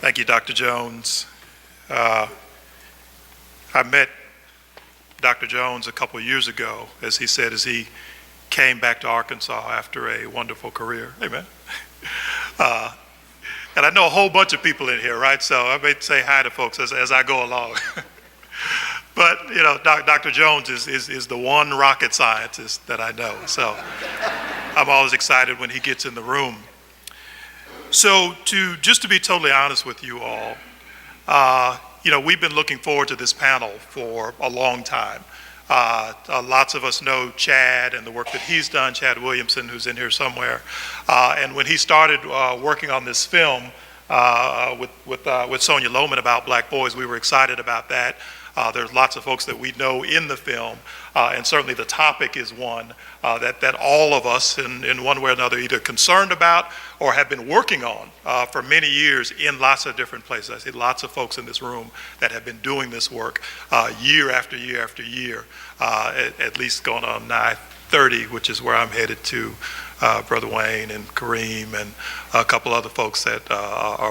Thank you, Dr. Jones. I met Dr. Jones a couple of years ago, as he said, as he came back to Arkansas after a wonderful career. Amen. And I know a whole bunch of people in here, right? So I may say hi to folks as I go along. But, you know, Dr. Jones is the one rocket scientist that I know. So I'm always excited when he gets in the room. So just to be totally honest with you all, you know, we've been looking forward to this panel for a long time. Lots of us know Chad and the work that he's done, Chad Williamson, who's in here somewhere. And when he started working on this film with Sonia Lowman about Black Boys, we were excited about that. There's lots of folks that we know in the film, and certainly the topic is one that all of us in one way or another either concerned about or have been working on for many years in lots of different places. I see lots of folks in this room that have been doing this work year after year after year, at least going on nigh 30, which is where I'm headed to. Brother Wayne and Kareem and a couple other folks that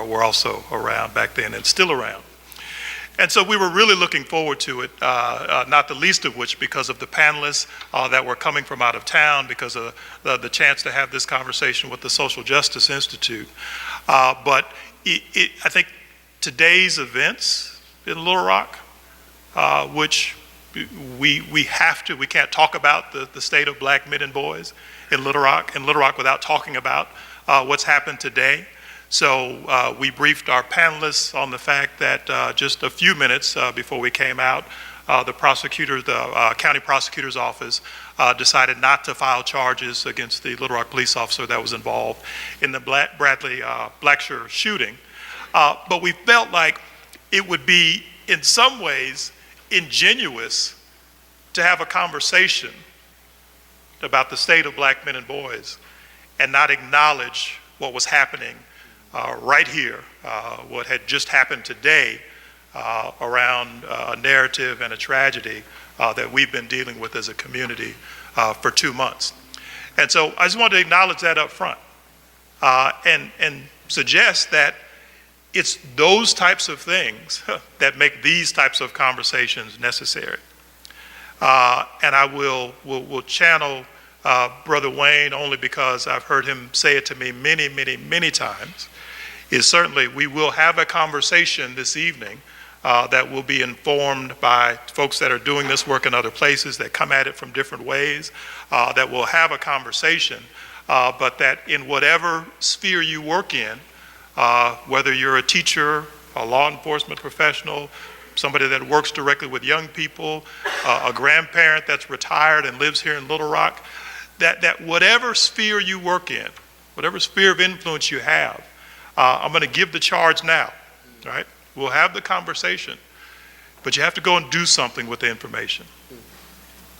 were also around back then and still around. And so we were really looking forward to it, not the least of which because of the panelists that were coming from out of town, because of the chance to have this conversation with the Social Justice Institute. But I think today's events in Little Rock, which we can't talk about the state of black men and boys in Little Rock without talking about what's happened today. So we briefed our panelists on the fact that just a few minutes before we came out, the county prosecutor's office decided not to file charges against the Little Rock police officer that was involved in the Bradley Blackshear shooting. But we felt like it would be in some ways ingenuous to have a conversation about the state of black men and boys and not acknowledge what was happening right here, what had just happened today around a narrative and a tragedy that we've been dealing with as a community for 2 months. And so I just wanted to acknowledge that up front and suggest that it's those types of things that make these types of conversations necessary. And I will channel Brother Wayne only because I've heard him say it to me many, many, many times, is certainly we will have a conversation this evening that will be informed by folks that are doing this work in other places that come at it from different ways, that will have a conversation, but that in whatever sphere you work in, whether you're a teacher, a law enforcement professional, somebody that works directly with young people, a grandparent that's retired and lives here in Little Rock, that whatever sphere you work in, whatever sphere of influence you have, I'm going to give the charge now, right? We'll have the conversation, but you have to go and do something with the information.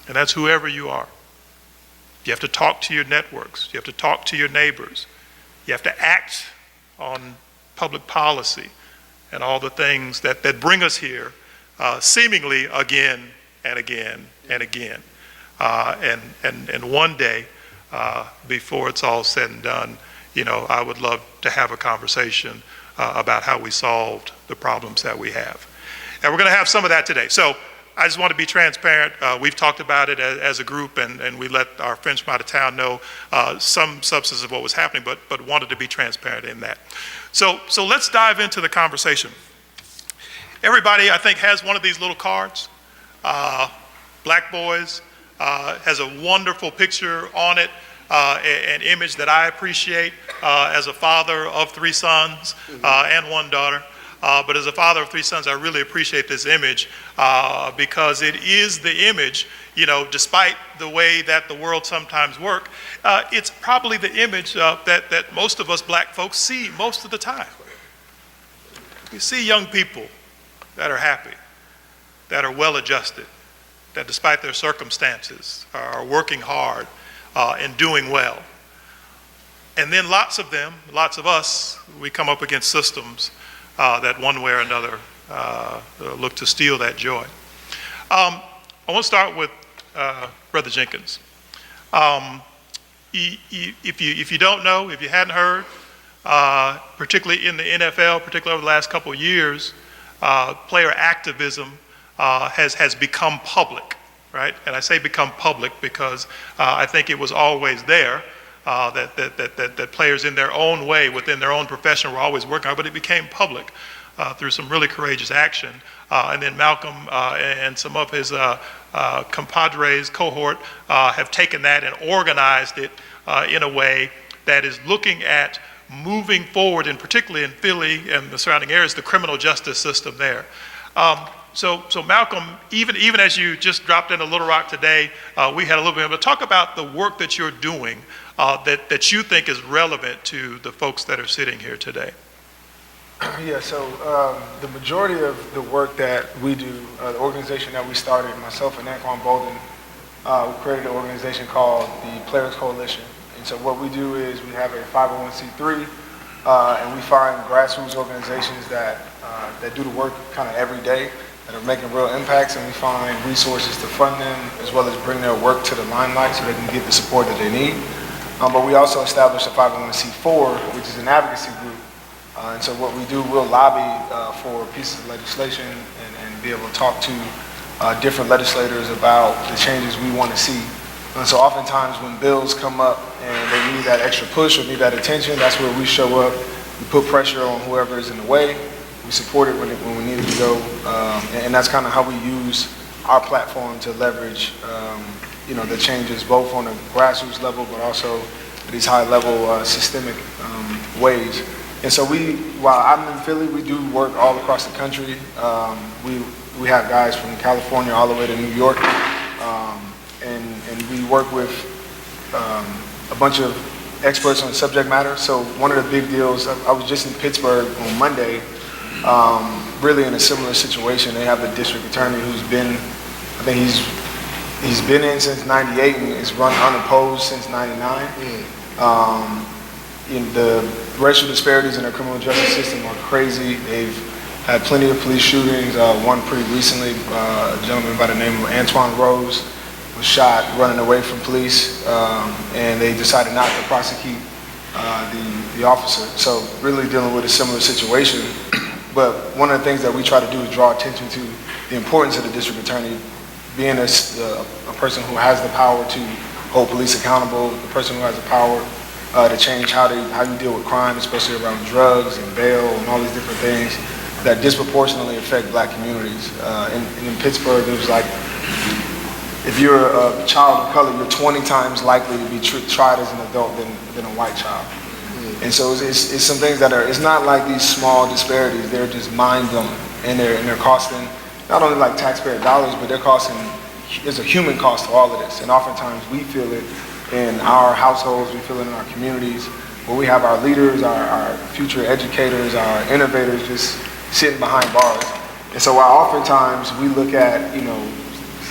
And that's whoever you are. You have to talk to your networks. You have to talk to your neighbors. You have to act on public policy and all the things that bring us here seemingly again and again and again. And one day, before it's all said and done, you know, I would love to have a conversation about how we solved the problems that we have. And we're going to have some of that today. So I just want to be transparent. We've talked about it as a group, and we let our friends from out of town know some substance of what was happening, but wanted to be transparent in that. So let's dive into the conversation. Everybody, I think, has one of these little cards. Black Boys has a wonderful picture on it. An image that I appreciate as a father of 3 sons and 1 daughter. But as a father of 3 sons, I really appreciate this image because it is the image, you know, despite the way that the world sometimes works, it's probably the image that most of us black folks see most of the time. We see young people that are happy, that are well adjusted, that despite their circumstances are working hard, and doing well. And then lots of us, we come up against systems that one way or another look to steal that joy. I want to start with Brother Jenkins. If you don't know, if you hadn't heard, particularly in the NFL, particularly over the last couple of years, player activism has become public, right? And I say become public because I think it was always there, that players in their own way, within their own profession, were always working on, but it became public through some really courageous action. And then Malcolm and some of his compadres, cohort, have taken that and organized it in a way that is looking at moving forward, and particularly in Philly and the surrounding areas, the criminal justice system there. So Malcolm, even as you just dropped into Little Rock today, we had a little bit, but talk about the work that you're doing that you think is relevant to the folks that are sitting here today. Yeah, so the majority of the work that we do, the organization that we started, myself and Anquan Bolden, we created an organization called the Players Coalition. And so what we do is we have a 501c3, and we find grassroots organizations that do the work kind of every day, that are making real impacts, and we find resources to fund them, as well as bring their work to the limelight so they can get the support that they need. But we also established a 501c4, which is an advocacy group. And so what we do, we'll lobby for pieces of legislation and be able to talk to different legislators about the changes we want to see. And so oftentimes when bills come up and they need that extra push or need that attention, that's where we show up. We put pressure on whoever is in the way. We support it when we need it to go. And that's kind of how we use our platform to leverage the changes both on a grassroots level, but also these high-level systemic ways. And so while I'm in Philly, we do work all across the country. We have guys from California all the way to New York, and we work with a bunch of experts on subject matter. So one of the big deals, I was just in Pittsburgh on Monday, really in a similar situation. They have a district attorney who's been, I think he's been in since '98 and has run unopposed since '99. The racial disparities in our criminal justice system are crazy. They've had plenty of police shootings. One pretty recently, a gentleman by the name of Antoine Rose was shot running away from police, and they decided not to prosecute the officer. So really dealing with a similar situation. But one of the things that we try to do is draw attention to the importance of the district attorney being a person who has the power to hold police accountable, the person who has the power to change how you deal with crime, especially around drugs and bail and all these different things that disproportionately affect black communities. In Pittsburgh, it was like, if you're a child of color, you're 20 times likely to be tried as an adult than a white child. And so it's some things that it's not like these small disparities, they're just mind-blowing, and they're costing not only like taxpayer dollars, but there's a human cost to all of this. And oftentimes we feel it in our households, we feel it in our communities, where we have our leaders, our future educators, our innovators just sitting behind bars. And so while oftentimes we look at,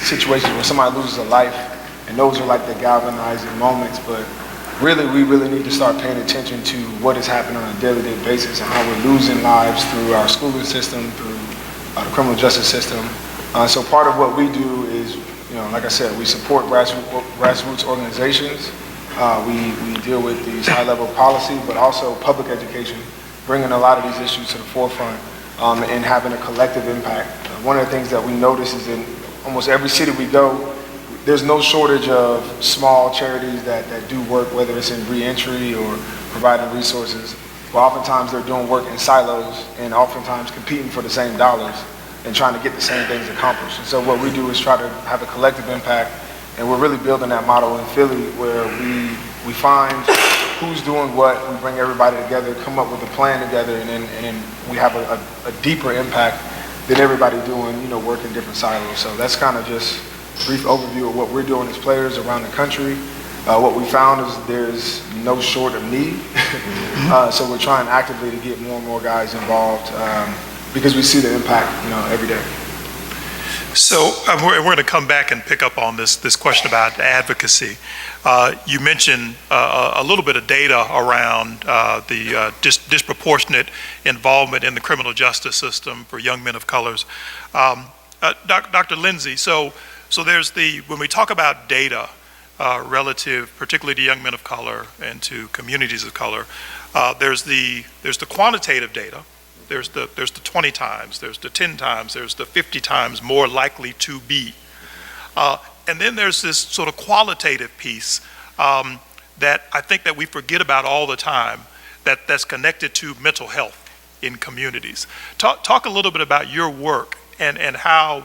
situations where somebody loses a life, and those are like the galvanizing moments, but we really need to start paying attention to what is happening on a daily basis and how we're losing lives through our schooling system, through the criminal justice system. So part of what we do is, like I said, we support grassroots organizations. We deal with these high-level policy, but also public education, bringing a lot of these issues to the forefront and having a collective impact. One of the things that we notice is in almost every city we go, there's no shortage of small charities that do work, whether it's in reentry or providing resources. But oftentimes they're doing work in silos and oftentimes competing for the same dollars and trying to get the same things accomplished. And so what we do is try to have a collective impact, and we're really building that model in Philly where we find who's doing what, we bring everybody together, come up with a plan together, and then we have a deeper impact than everybody doing, work in different silos. So that's kind of just a brief overview of what we're doing as players around the country. What we found is there's no short of need. So we're trying actively to get more and more guys involved because we see the impact, every day. So we're going to come back and pick up on this question about advocacy. You mentioned a little bit of data around the disproportionate involvement in the criminal justice system for young men of colors. Dr. Lindsey, so there's when we talk about data, relative, particularly to young men of color and to communities of color. There's the quantitative data. There's the 20 times, there's the 10 times, there's the 50 times more likely to be. And then there's this sort of qualitative piece that I think that we forget about all the time, that's connected to mental health in communities. Talk a little bit about your work and how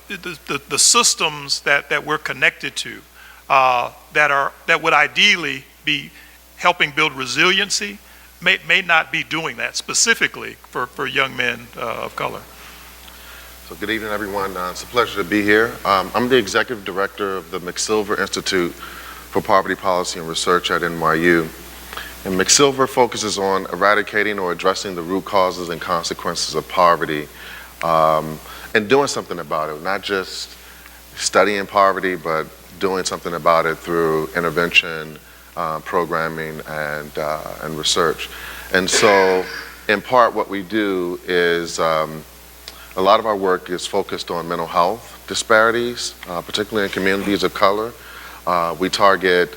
the systems that we're connected to that would ideally be helping build resiliency may not be doing that specifically for young men of color. So good evening, everyone. It's a pleasure to be here. I'm the executive director of the McSilver Institute for Poverty Policy and Research at NYU. And McSilver focuses on eradicating or addressing the root causes and consequences of poverty and doing something about it, not just studying poverty, but doing something about it through intervention, programming, and research. And so, in part, what we do is a lot of our work is focused on mental health disparities, particularly in communities of color. We target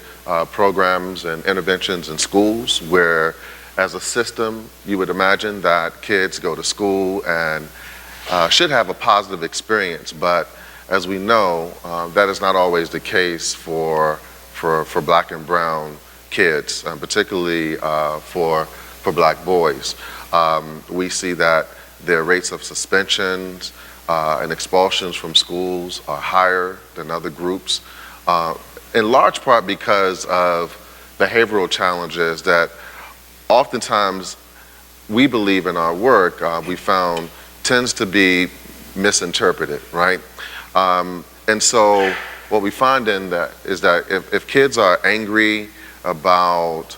programs and interventions in schools where, as a system, you would imagine that kids go to school and should have a positive experience, but as we know, that is not always the case for black and brown kids, particularly for black boys. We see that their rates of suspensions and expulsions from schools are higher than other groups, in large part because of behavioral challenges that oftentimes we believe in our work, we found tends to be misinterpreted, right? And so what we find in that is that if kids are angry about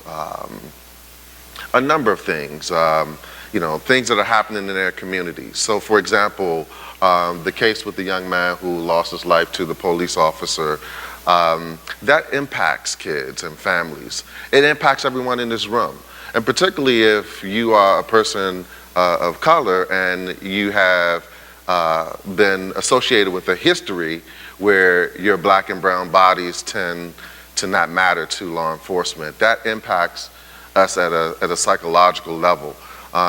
a number of things, things that are happening in their communities. So for example, the case with the young man who lost his life to the police officer, that impacts kids and families. It impacts everyone in this room. And particularly if you are a person of color and you have been associated with a history where your black and brown bodies tend to not matter to law enforcement. That impacts us at a psychological level.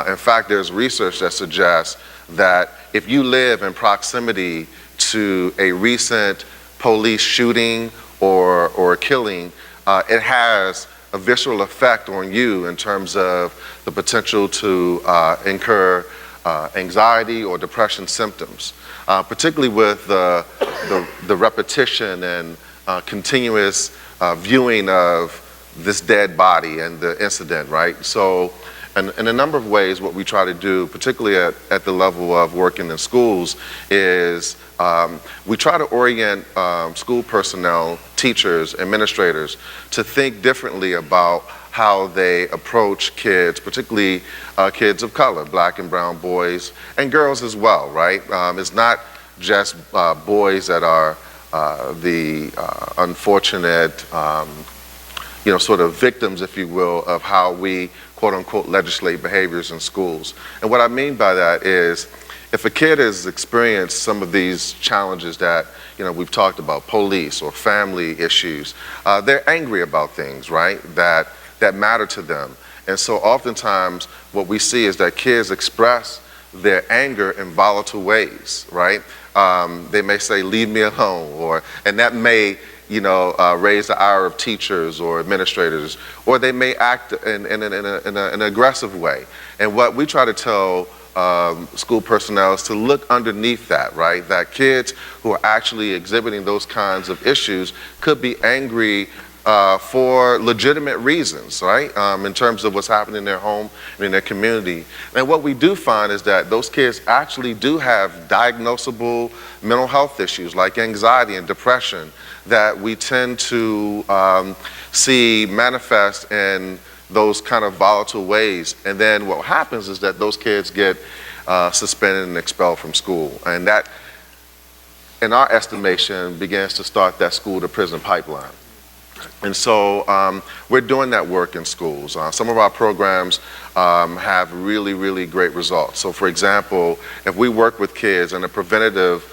In fact, there's research that suggests that if you live in proximity to a recent police shooting or killing, it has a visceral effect on you in terms of the potential to incur anxiety or depression symptoms, particularly with the repetition and continuous viewing of this dead body and the incident, right? So, in a number of ways, what we try to do, particularly at the level of working in schools, is we try to orient school personnel, teachers, administrators, to think differently about how they approach kids, particularly kids of color, black and brown boys, and girls as well, right? It's not just boys that are the unfortunate, sort of victims, if you will, of how we, quote unquote, legislate behaviors in schools. And what I mean by that is, if a kid has experienced some of these challenges that we've talked about, police or family issues, they're angry about things, right, that matter to them. And so oftentimes what we see is that kids express their anger in volatile ways, right? They may say, "Leave me alone," and that may raise the ire of teachers or administrators, or they may act in an aggressive way. And what we try to tell school personnel is to look underneath that, right? That kids who are actually exhibiting those kinds of issues could be angry for legitimate reasons, right? In terms of what's happening in their home and in their community. And what we do find is that those kids actually do have diagnosable mental health issues like anxiety and depression that we tend to see manifest in those kind of volatile ways. And then what happens is that those kids get suspended and expelled from school. And that, in our estimation, begins to start that school to prison pipeline. And so we're doing that work in schools. Some of our programs have really, really great results. So for example, if we work with kids in a preventative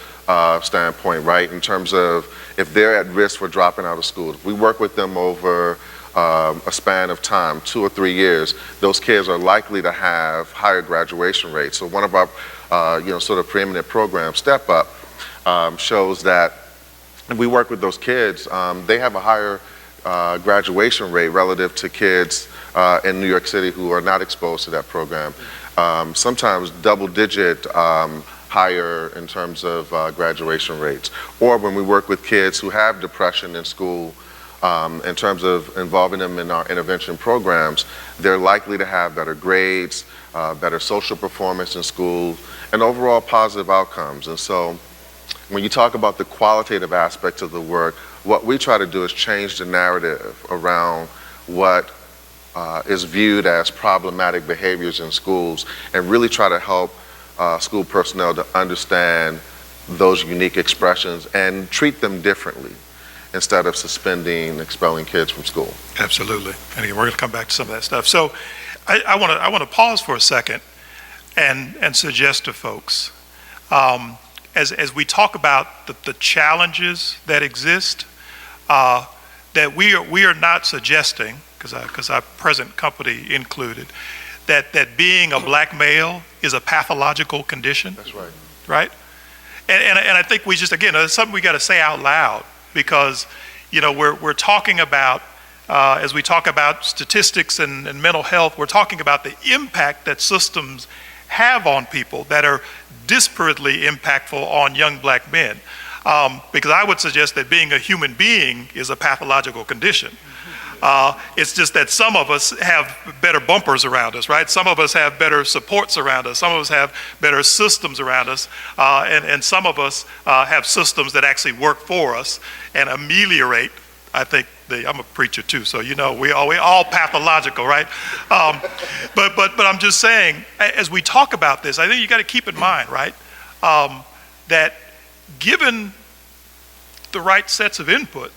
standpoint, right? In terms of if they're at risk for dropping out of school, if we work with them over a span of time, 2 or 3 years, those kids are likely to have higher graduation rates. So one of our, sort of preeminent programs, Step Up, shows that if we work with those kids, they have a higher graduation rate relative to kids in New York City who are not exposed to that program. Sometimes double-digit higher in terms of graduation rates. Or when we work with kids who have depression in school, in terms of involving them in our intervention programs, they're likely to have better grades, better social performance in school, and overall positive outcomes. And so when you talk about the qualitative aspects of the work, what we try to do is change the narrative around what is viewed as problematic behaviors in schools and really try to help school personnel to understand those unique expressions and treat them differently instead of suspending, expelling kids from school. Absolutely. And again, we're going to come back to some of that stuff. So I want to pause for a second and suggest to folks, as we talk about the challenges that exist, that we are not suggesting, because our present company included, that being a black male is a pathological condition. That's right. Right? And I think we just, again, it's something we got to say out loud, because we're talking about, as we talk about statistics and mental health, we're talking about the impact that systems have on people that are disparately impactful on young black men. Because I would suggest that being a human being is a pathological condition. It's just that some of us have better bumpers around us, right? Some of us have better supports around us. Some of us have better systems around us. And some of us have systems that actually work for us and ameliorate, I think, I'm a preacher too, so we all pathological, right? But I'm just saying, as we talk about this, I think you got to keep in mind, right, that given the right sets of input,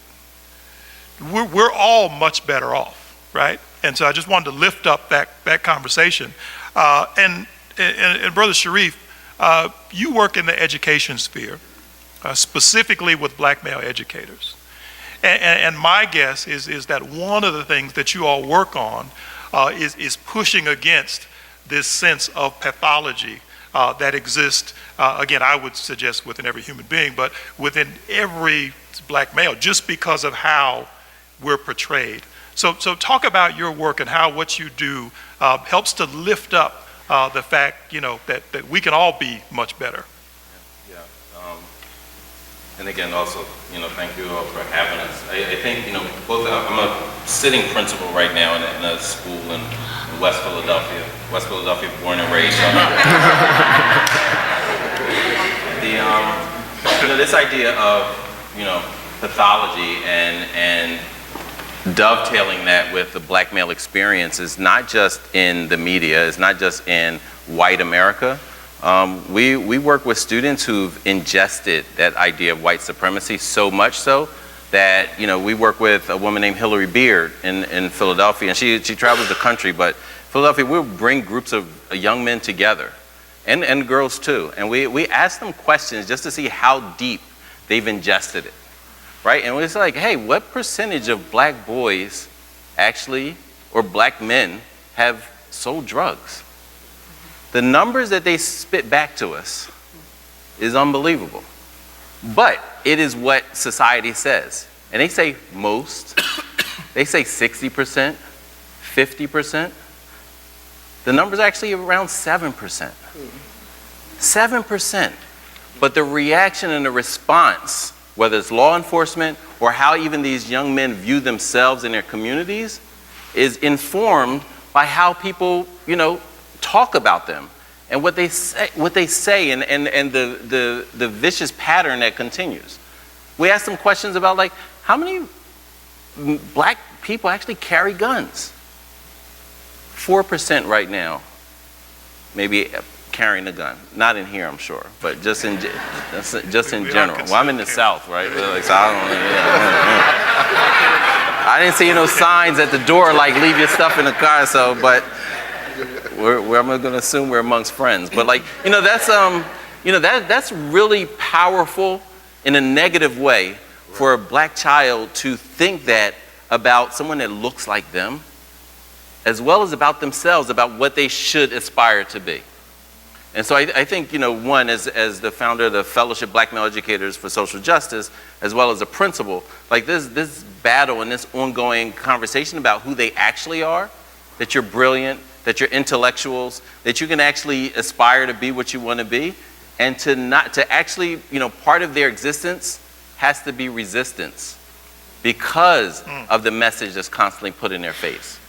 we're all much better off, right? And so I just wanted to lift up that conversation. And Brother Sharif, you work in the education sphere, specifically with black male educators. And my guess is that one of the things that you all work on is pushing against this sense of pathology that exists, again, I would suggest within every human being, but within every black male, just because of how we're portrayed. So talk about your work and how what you do helps to lift up the fact, that we can all be much better. And again, also, thank you all for having us. I think, both, I'm a sitting principal right now in a school in West Philadelphia. West Philadelphia, born and raised. This idea of, pathology and dovetailing that with the black male experience is not just in the media, it's not just in white America. We work with students who've ingested that idea of white supremacy so much so that, we work with a woman named Hillary Beard in Philadelphia, and she travels the country, but Philadelphia, we'll bring groups of young men together, and girls too, and we ask them questions just to see how deep they've ingested it, right? And it's like, hey, what percentage of black boys actually, or black men, have sold drugs? The numbers that they spit back to us is unbelievable. But it is what society says. And they say most, they say 60%, 50%. The number's actually around 7%. 7%. But the reaction and the response, whether it's law enforcement or how even these young men view themselves in their communities, is informed by how people, talk about them and what they say and the vicious pattern that continues. We ask them questions about, like, how many black people actually carry guns? 4% right now, maybe carrying a gun. Not in here, I'm sure, but just in general. Well, I'm in the South, right? So I didn't see no signs at the door like leave your stuff in the car. So, but I'm going to assume we're amongst friends. But that's that's really powerful in a negative way for a black child to think that about someone that looks like them, as well as about themselves, about what they should aspire to be. And so I think, one, as the founder of the Fellowship Black Male Educators for Social Justice, as well as a principal, like this battle and this ongoing conversation about who they actually are, that you're brilliant, that you're intellectuals, that you can actually aspire to be what you want to be, and to actually, part of their existence has to be resistance because of the message that's constantly put in their face.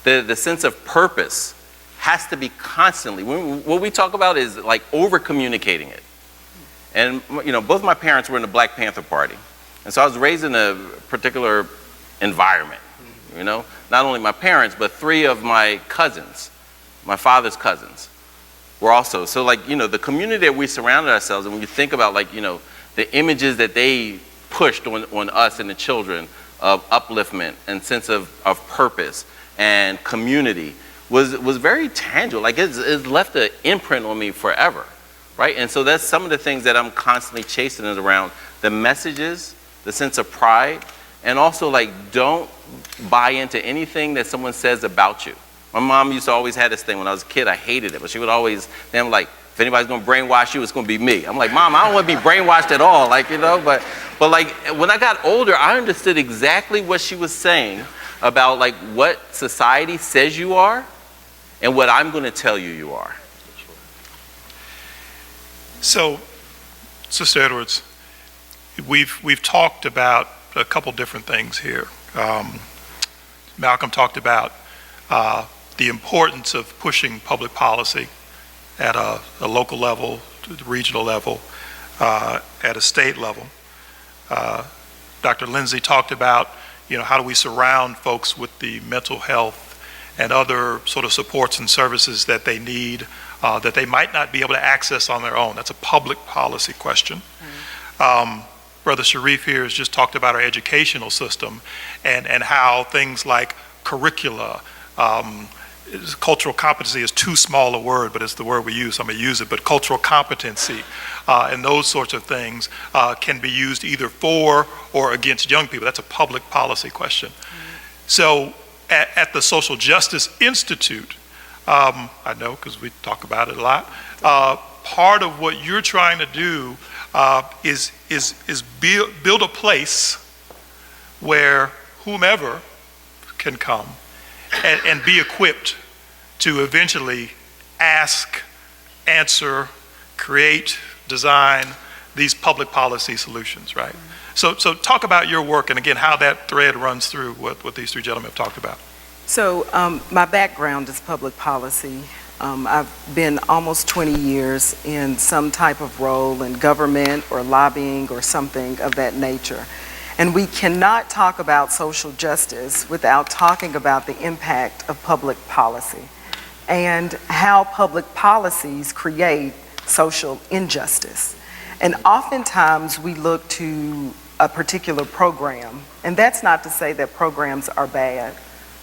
The sense of purpose has to be constantly, what we talk about is like over communicating it. And both my parents were in the Black Panther Party. And so I was raised in a particular environment, not only my parents, but 3 of my cousins, my father's cousins were also. So the community that we surrounded ourselves, and when you think about the images that they pushed on us and the children of upliftment and sense of purpose and community, was very tangible. It's left an imprint on me forever, right? And so that's some of the things that I'm constantly chasing is around the messages, the sense of pride, and also don't buy into anything that someone says about you. My mom used to always have this thing when I was a kid. I hated it, but she would always, then if anybody's gonna brainwash you, it's gonna be me. I'm like, Mom, I don't wanna be brainwashed at all, but when I got older, I understood exactly what she was saying about what society says you are and what I'm going to tell you are. So, Sister Edwards, we've talked about a couple different things here. Malcolm talked about the importance of pushing public policy at a local level, the regional level, at a state level. Dr. Lindsey talked about, how do we surround folks with the mental health and other sort of supports and services that they need, that they might not be able to access on their own. That's a public policy question. Brother Sharif here has just talked about our educational system and how things like curricula, cultural competency is too small a word, but it's the word we use, so I'm gonna use it, but cultural competency and those sorts of things can be used either for or against young people. That's a public policy question. So at the Social Justice Institute, I know because we talk about it a lot, part of what you're trying to do is build a place where whomever can come and be equipped to eventually ask, answer, create, design these public policy solutions, right? So talk about your work and again, how that thread runs through what these 3 gentlemen have talked about. So my background is public policy. I've been almost 20 years in some type of role in government or lobbying or something of that nature. And we cannot talk about social justice without talking about the impact of public policy and how public policies create social injustice. And oftentimes we look to a particular program, and that's not to say that programs are bad,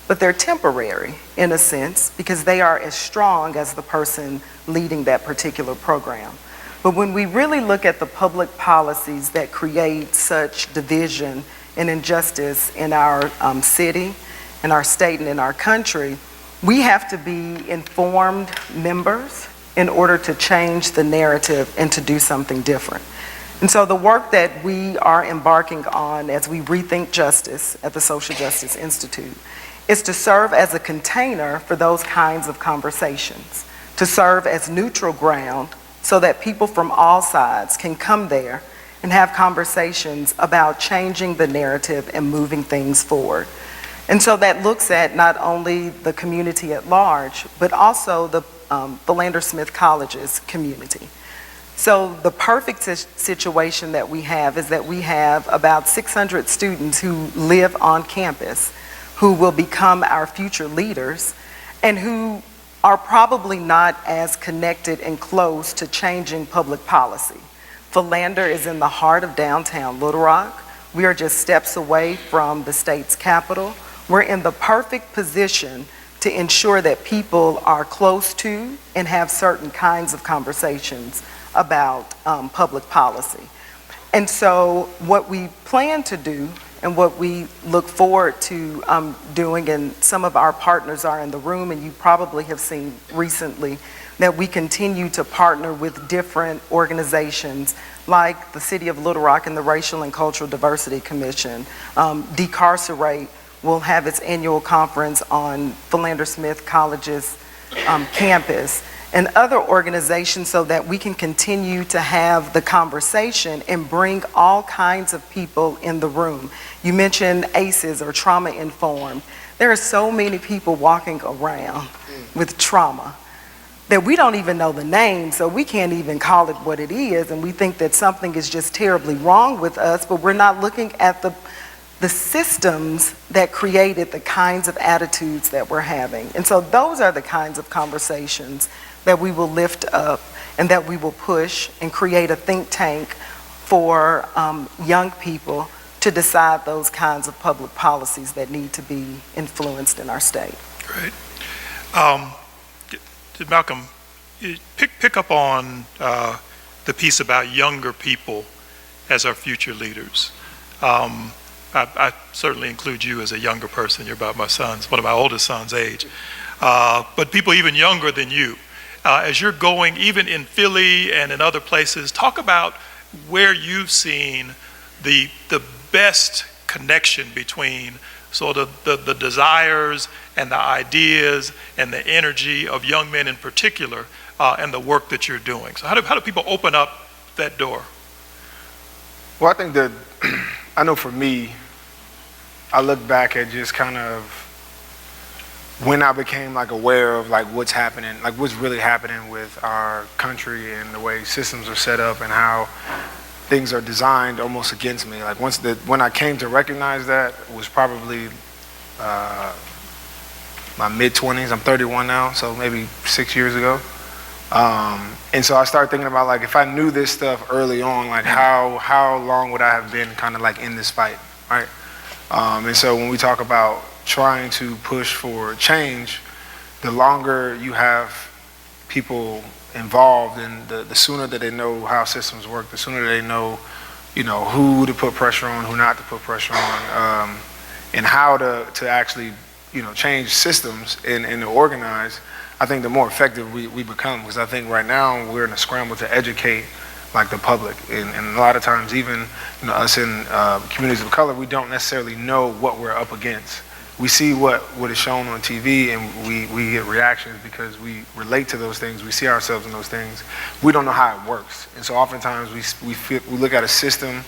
but they're temporary in a sense because they are as strong as the person leading that particular program. But when we really look at the public policies that create such division and injustice in our city, in our state, and in our country, we have to be informed members in order to change the narrative and to do something different. And so the work that we are embarking on as we rethink justice at the Social Justice Institute is to serve as a container for those kinds of conversations, to serve as neutral ground so that people from all sides can come there and have conversations about changing the narrative and moving things forward. And so that looks at not only the community at large, but also the Philander Smith College's community. So the perfect situation that we have is that we have about 600 students who live on campus who will become our future leaders and who are probably not as connected and close to changing public policy. Philander is in the heart of downtown Little Rock. We are just steps away from the state's capital. We're in the perfect position to ensure that people are close to and have certain kinds of conversations about public policy. And so what we plan to do and what we look forward to doing, and some of our partners are in the room, and you probably have seen recently that we continue to partner with different organizations like the City of Little Rock and the Racial and Cultural Diversity Commission. Decarcerate will have its annual conference on Philander Smith College's campus, and other organizations, so that we can continue to have the conversation and bring all kinds of people in the room. You mentioned ACEs, or trauma informed. There are so many people walking around with trauma that we don't even know the name, so we can't even call it what it is, and we think that something is just terribly wrong with us, but we're not looking at the systems that created the kinds of attitudes that we're having. And so those are the kinds of conversations that we will lift up and that we will push and create a think tank for young people to decide those kinds of public policies that need to be influenced in our state. Great. Malcolm, pick up on the piece about younger people as our future leaders. I certainly include you as a younger person. You're about one of my oldest son's age. But people even younger than you, as you're going, even in Philly and in other places, talk about where you've seen the best connection between sort of the desires and the ideas and the energy of young men in particular, and the work that you're doing. So how do people open up that door? Well, I think that, I know for me, I look back at just kind of when I became like aware of like what's happening, like what's really happening with our country and the way systems are set up and how things are designed almost against me. Like when I came to recognize that was probably my mid-20s. I'm 31 now, so maybe 6 years ago. And so I started thinking about like if I knew this stuff early on, like how long would I have been kind of like in this fight, right? And so when we talk about trying to push for change, the longer you have people involved, and the sooner that they know how systems work, the sooner they know, who to put pressure on, who not to put pressure on, and how to actually, change systems and to organize, I think the more effective we become. Because I think right now we're in a scramble to educate like the public, and a lot of times even us in communities of color, we don't necessarily know what we're up against. We see what is shown on TV, and we get reactions because we relate to those things. We see ourselves in those things. We don't know how it works, and so oftentimes we look at a system,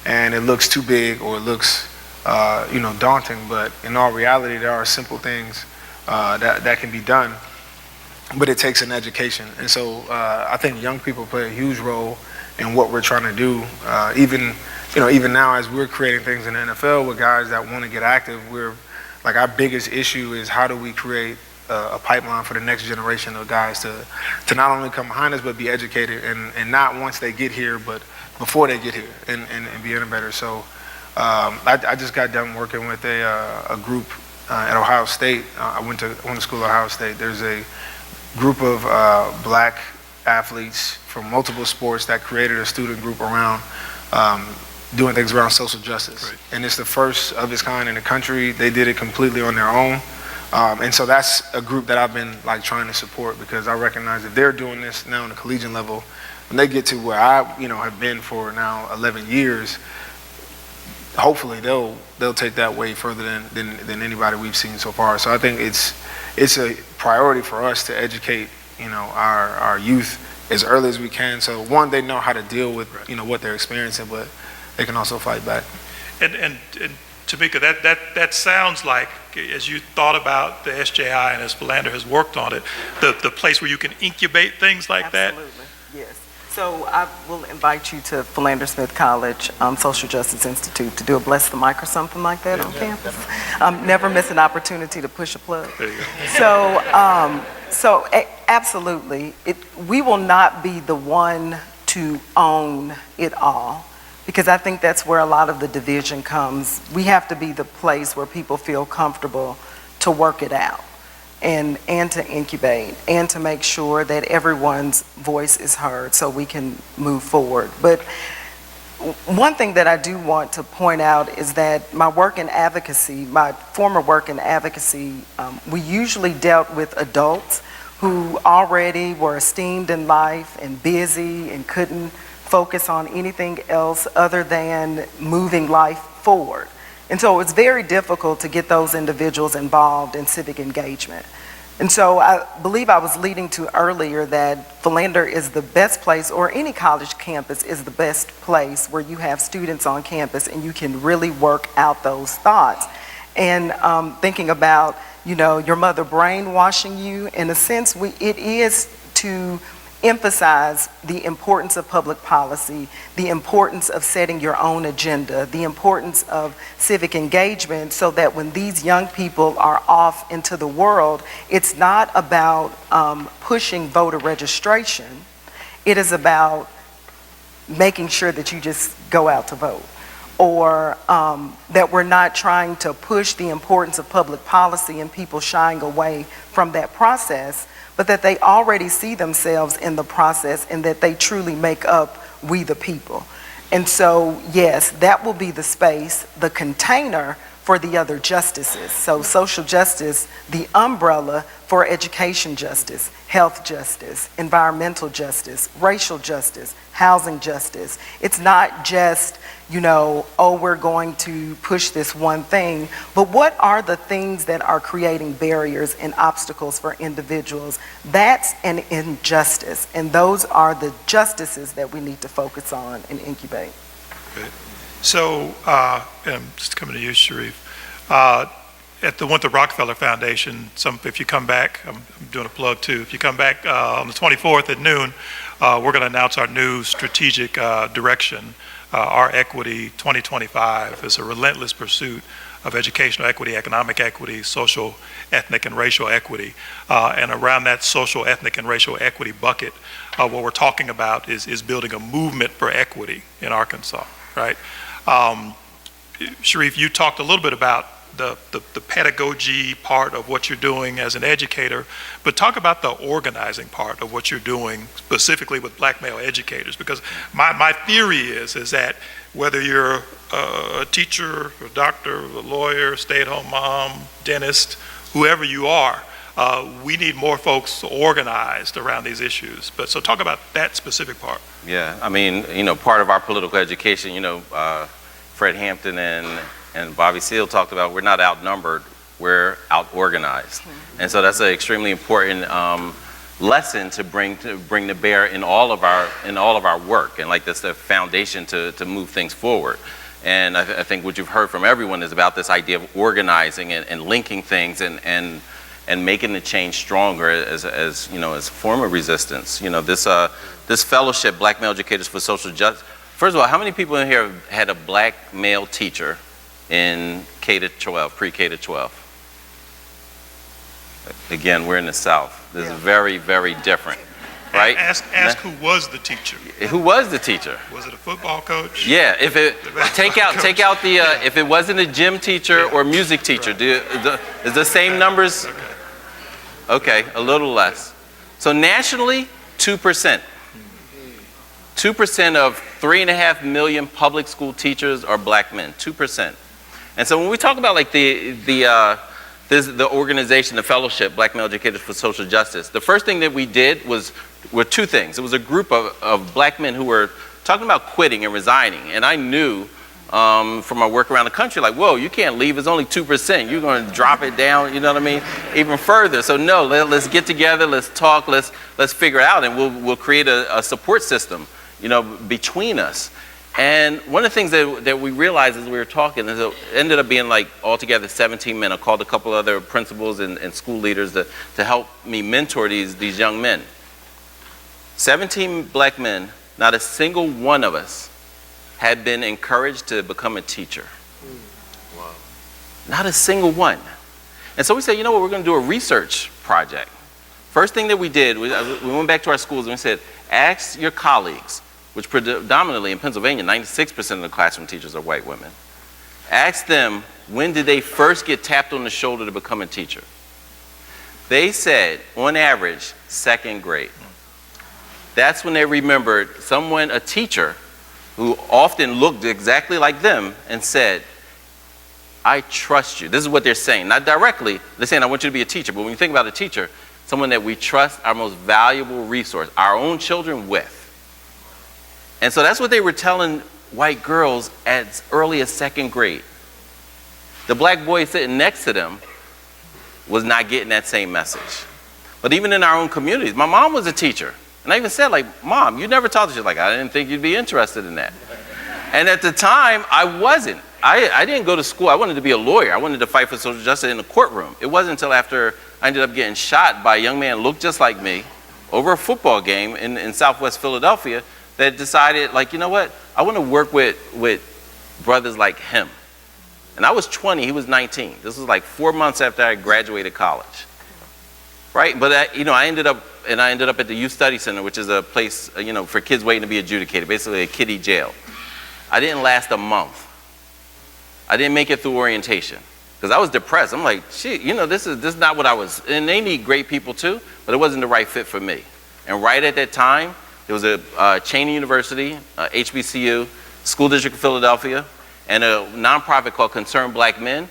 and it looks too big or it looks daunting. But in all reality, there are simple things that can be done, but it takes an education. And so I think young people play a huge role in what we're trying to do. Even now, as we're creating things in the NFL with guys that want to get active, like our biggest issue is how do we create a pipeline for the next generation of guys to not only come behind us but be educated, and not once they get here but before they get here, and be innovators. So I just got done working with a group at Ohio State. I went to school at Ohio State. There's a group of black athletes from multiple sports that created a student group around doing things around social justice. Right. And it's the first of its kind in the country. They did it completely on their own. And so that's a group that I've been like trying to support, because I recognize that they're doing this now on the collegiate level. When they get to where I have been for now 11 years, hopefully they'll take that way further than anybody we've seen so far. So I think it's a priority for us to educate our youth as early as we can. So one, they know how to deal with what they're experiencing, but they can also fight back. And Tamika, that sounds like, as you thought about the SJI and as Philander has worked on it, the place where you can incubate things like that. Absolutely, yes. So I will invite you to Philander Smith College Social Justice Institute to do a Bless the Mic or something like that on campus. Never miss an opportunity to push a plug. There you go. So absolutely, we will not be the one to own it all, because I think that's where a lot of the division comes. We have to be the place where people feel comfortable to work it out. and to incubate and to make sure that everyone's voice is heard so we can move forward. But one thing that I do want to point out is that my work in advocacy, my former work in advocacy, we usually dealt with adults who already were esteemed in life and busy and couldn't focus on anything else other than moving life forward. And so it's very difficult to get those individuals involved in civic engagement. And so I believe I was leading to earlier that Philander is the best place, or any college campus is the best place where you have students on campus and you can really work out those thoughts. And thinking about, you know, your mother brainwashing you, in a sense, it is to emphasize the importance of public policy, the importance of setting your own agenda, the importance of civic engagement, so that when these young people are off into the world, it's not about pushing voter registration. It is about making sure that you just go out to vote, or that we're not trying to push the importance of public policy and people shying away from that process, but that they already see themselves in the process and that they truly make up we the people. And so, yes, that will be the space, the container for the other justices. So social justice, the umbrella for education justice, health justice, environmental justice, racial justice, housing justice. It's not just, you know, oh, we're going to push this one thing, but what are the things that are creating barriers and obstacles for individuals? That's an injustice, and those are the justices that we need to focus on and incubate. Good. So, just coming to you, Sharif, at the Winthrop Rockefeller Foundation, if you come back, I'm doing a plug too, if you come back on the 24th at noon, we're going to announce our new strategic direction. Our Equity 2025 is a relentless pursuit of educational equity, economic equity, social, ethnic, and racial equity. And around that social, ethnic, and racial equity bucket, what we're talking about is building a movement for equity in Arkansas, right? Sharif, you talked a little bit about the pedagogy part of what you're doing as an educator, but talk about the organizing part of what you're doing specifically with black male educators, because my theory is that whether you're a teacher, a doctor, a lawyer, stay-at-home mom, dentist, whoever you are, we need more folks organized around these issues. But so talk about that specific part. Yeah, I mean, you know, part of our political education, you know, Fred Hampton and Bobby Seale talked about, we're not outnumbered, we're out-organized. And so that's an extremely important lesson to bring to bear in all of our work, and like that's the foundation to move things forward. And I think what you've heard from everyone is about this idea of organizing and linking things and making the change stronger as you know, as a form of resistance. You know, this fellowship, Black Male Educators for Social Justice. First of all, how many people in here have had a black male teacher in K-12, pre-K to 12? Again, we're in the South. This is very, very different, right? Ask who was the teacher. Who was the teacher? Was it a football coach? Yeah, if it take out the if it wasn't a gym teacher or music teacher, is the same numbers? Okay, a little less. So nationally, 2%. 2% of 3.5 million public school teachers are black men. 2%. And so when we talk about like the organization, the fellowship, Black Male Educators for Social Justice, the first thing that we did were two things. It was a group of black men who were talking about quitting and resigning. And I knew from my work around the country, like, whoa, you can't leave, it's only 2%. You're going to drop it down, you know what I mean, even further. So no, let's get together, let's talk, let's figure it out, and we'll create a support system, you know, between us. And one of the things that we realized as we were talking is it ended up being like altogether 17 men. I called a couple other principals and school leaders to help me mentor these young men. 17 black men, not a single one of us had been encouraged to become a teacher. Wow. Not a single one. And so we said, you know what, we're going to do a research project. First thing that we did, we went back to our schools and we said, ask your colleagues, which predominantly in Pennsylvania, 96% of the classroom teachers are white women. Ask them, when did they first get tapped on the shoulder to become a teacher? They said, on average, second grade. That's when they remembered someone, a teacher, who often looked exactly like them and said, I trust you. This is what they're saying. Not directly, they're saying, I want you to be a teacher. But when you think about a teacher, someone that we trust our most valuable resource, our own children with. And so that's what they were telling white girls as early as second grade. The black boy sitting next to them was not getting that same message. But even in our own communities, my mom was a teacher. And I even said, like, Mom, you never taught us. She's like, I didn't think you'd be interested in that. And at the time, I wasn't. I didn't go to school. I wanted to be a lawyer. I wanted to fight for social justice in the courtroom. It wasn't until after I ended up getting shot by a young man who looked just like me over a football game in Southwest Philadelphia that decided, like, you know what? I want to work with brothers like him. And I was 20, he was 19. This was like 4 months after I graduated college. Right? But I ended up at the Youth Study Center, which is a place, for kids waiting to be adjudicated, basically a kiddie jail. I didn't last a month. I didn't make it through orientation because I was depressed. I'm like, shit, this is not what I was. And they need great people too, but it wasn't the right fit for me. And right at that time, there was a Cheney University, HBCU, School District of Philadelphia, and a nonprofit called Concerned Black Men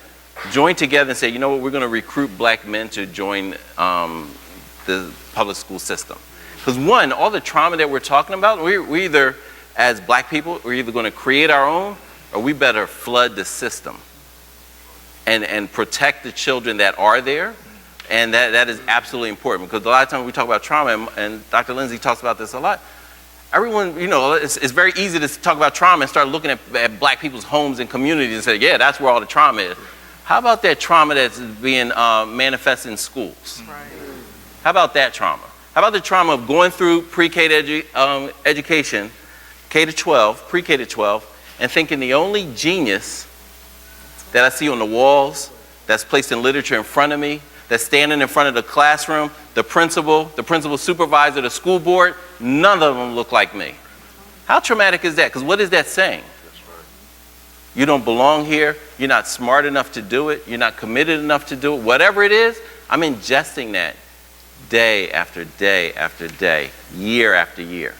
joined together and said, you know what, we're going to recruit black men to join the public school system. Because one, all the trauma that we're talking about, we either, as black people, we're either going to create our own, or we better flood the system and protect the children that are there. And that is absolutely important, because a lot of times we talk about trauma, and Dr. Lindsey talks about this a lot. Everyone, it's very easy to talk about trauma and start looking at black people's homes and communities and say, yeah, that's where all the trauma is. How about that trauma that's being manifested in schools? Right. How about that trauma? How about the trauma of going through pre-K education, K to 12, pre-K to 12, and thinking the only genius that I see on the walls, that's placed in literature in front of me, that's standing in front of the classroom, the principal supervisor, the school board, none of them look like me. How traumatic is that? Because what is that saying? You don't belong here, you're not smart enough to do it, you're not committed enough to do it, whatever it is, I'm ingesting that day after day after day, year after year.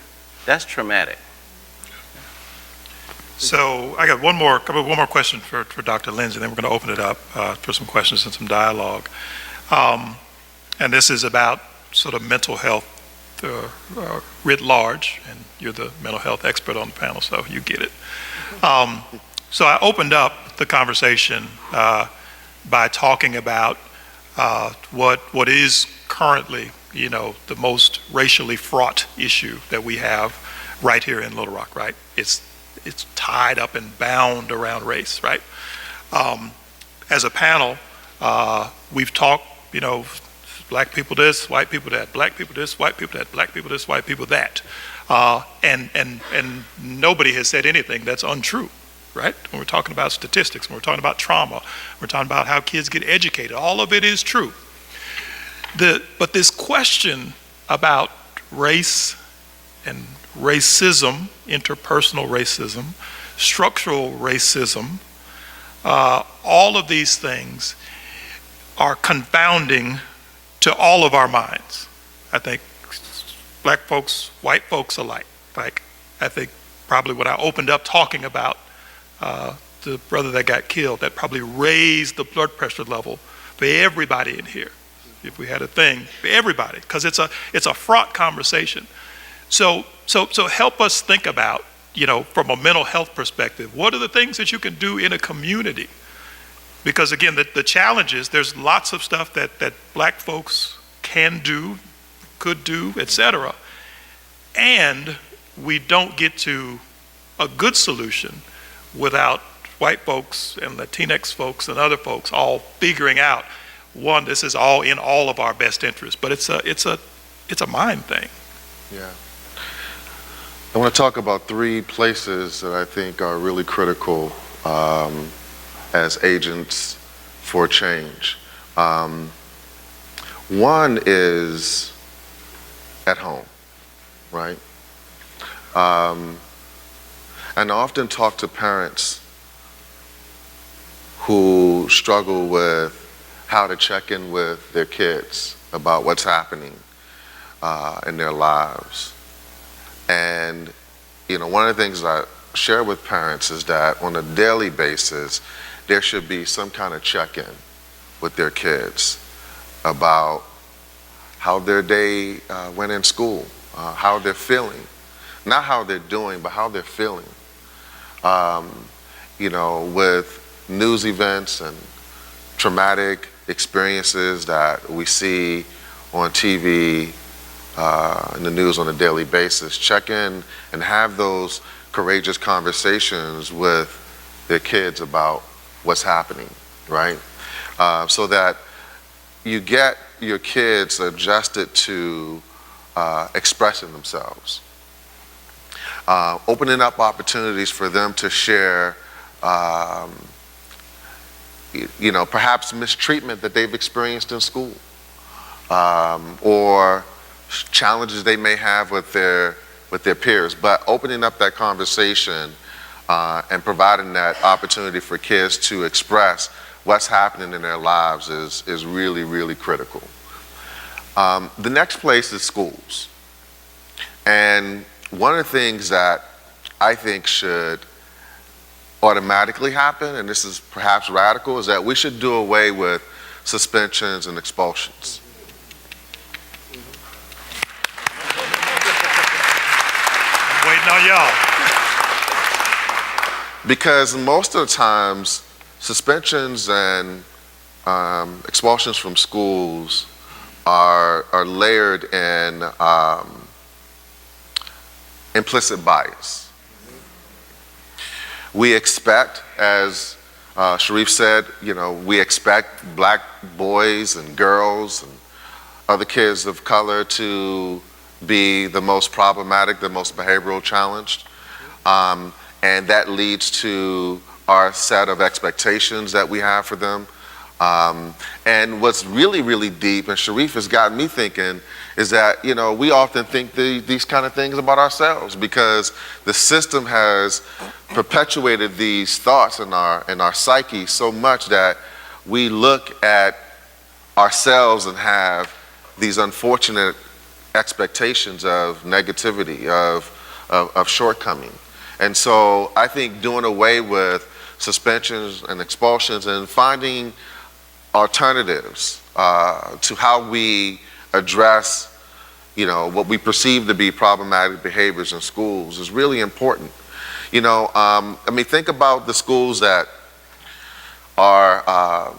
That's traumatic. So I got one more question for Dr. Lindsey, then we're going to open it up for some questions and some dialogue. And this is about sort of mental health writ large, and you're the mental health expert on the panel, so you get it. So I opened up the conversation by talking about what is currently, the most racially fraught issue that we have right here in Little Rock, right? It's tied up and bound around race, right? As a panel, we've talked, black people this, white people that, black people this, white people that, black people this, white people that. And nobody has said anything that's untrue, right? When we're talking about statistics, when we're talking about trauma, we're talking about how kids get educated, all of it is true. But this question about race and racism, interpersonal racism, structural racism, all of these things are confounding to all of our minds. I think black folks, white folks alike. Like, I think probably when I opened up talking about the brother that got killed, that probably raised the blood pressure level for everybody in here, if we had a thing for everybody, because it's a fraught conversation. So help us think about, from a mental health perspective, what are the things that you can do in a community? Because again, the challenge is there's lots of stuff that black folks can do, could do, etc. And we don't get to a good solution without white folks and Latinx folks and other folks all figuring out, one, this is all in all of our best interests, but it's a mind thing. Yeah. I want to talk about 3 places that I think are really critical as agents for change. One is at home, right? And I often talk to parents who struggle with how to check in with their kids about what's happening in their lives. And, one of the things I share with parents is that on a daily basis, there should be some kind of check-in with their kids about how their day went in school, how they're feeling. Not how they're doing, but how they're feeling. With news events and traumatic experiences that we see on TV, in the news on a daily basis, check in and have those courageous conversations with their kids about what's happening, right? So that you get your kids adjusted to expressing themselves. Opening up opportunities for them to share, perhaps mistreatment that they've experienced in school, or challenges they may have with their peers. But opening up that conversation and providing that opportunity for kids to express what's happening in their lives is really, really critical. The next place is schools. And one of the things that I think should automatically happen, and this is perhaps radical, is that we should do away with suspensions and expulsions. I'm waiting on y'all. Because most of the times, suspensions and expulsions from schools are layered in implicit bias. We expect, as Sharif said, we expect black boys and girls and other kids of color to be the most problematic, the most behavioral challenged. And that leads to our set of expectations that we have for them. And what's really, really deep, and Sharif has gotten me thinking, is that, we often think these kind of things about ourselves because the system has perpetuated these thoughts in our psyche so much that we look at ourselves and have these unfortunate expectations of negativity, of shortcoming. And so I think doing away with suspensions and expulsions and finding alternatives to how we address, what we perceive to be problematic behaviors in schools is really important. Think about the schools that are,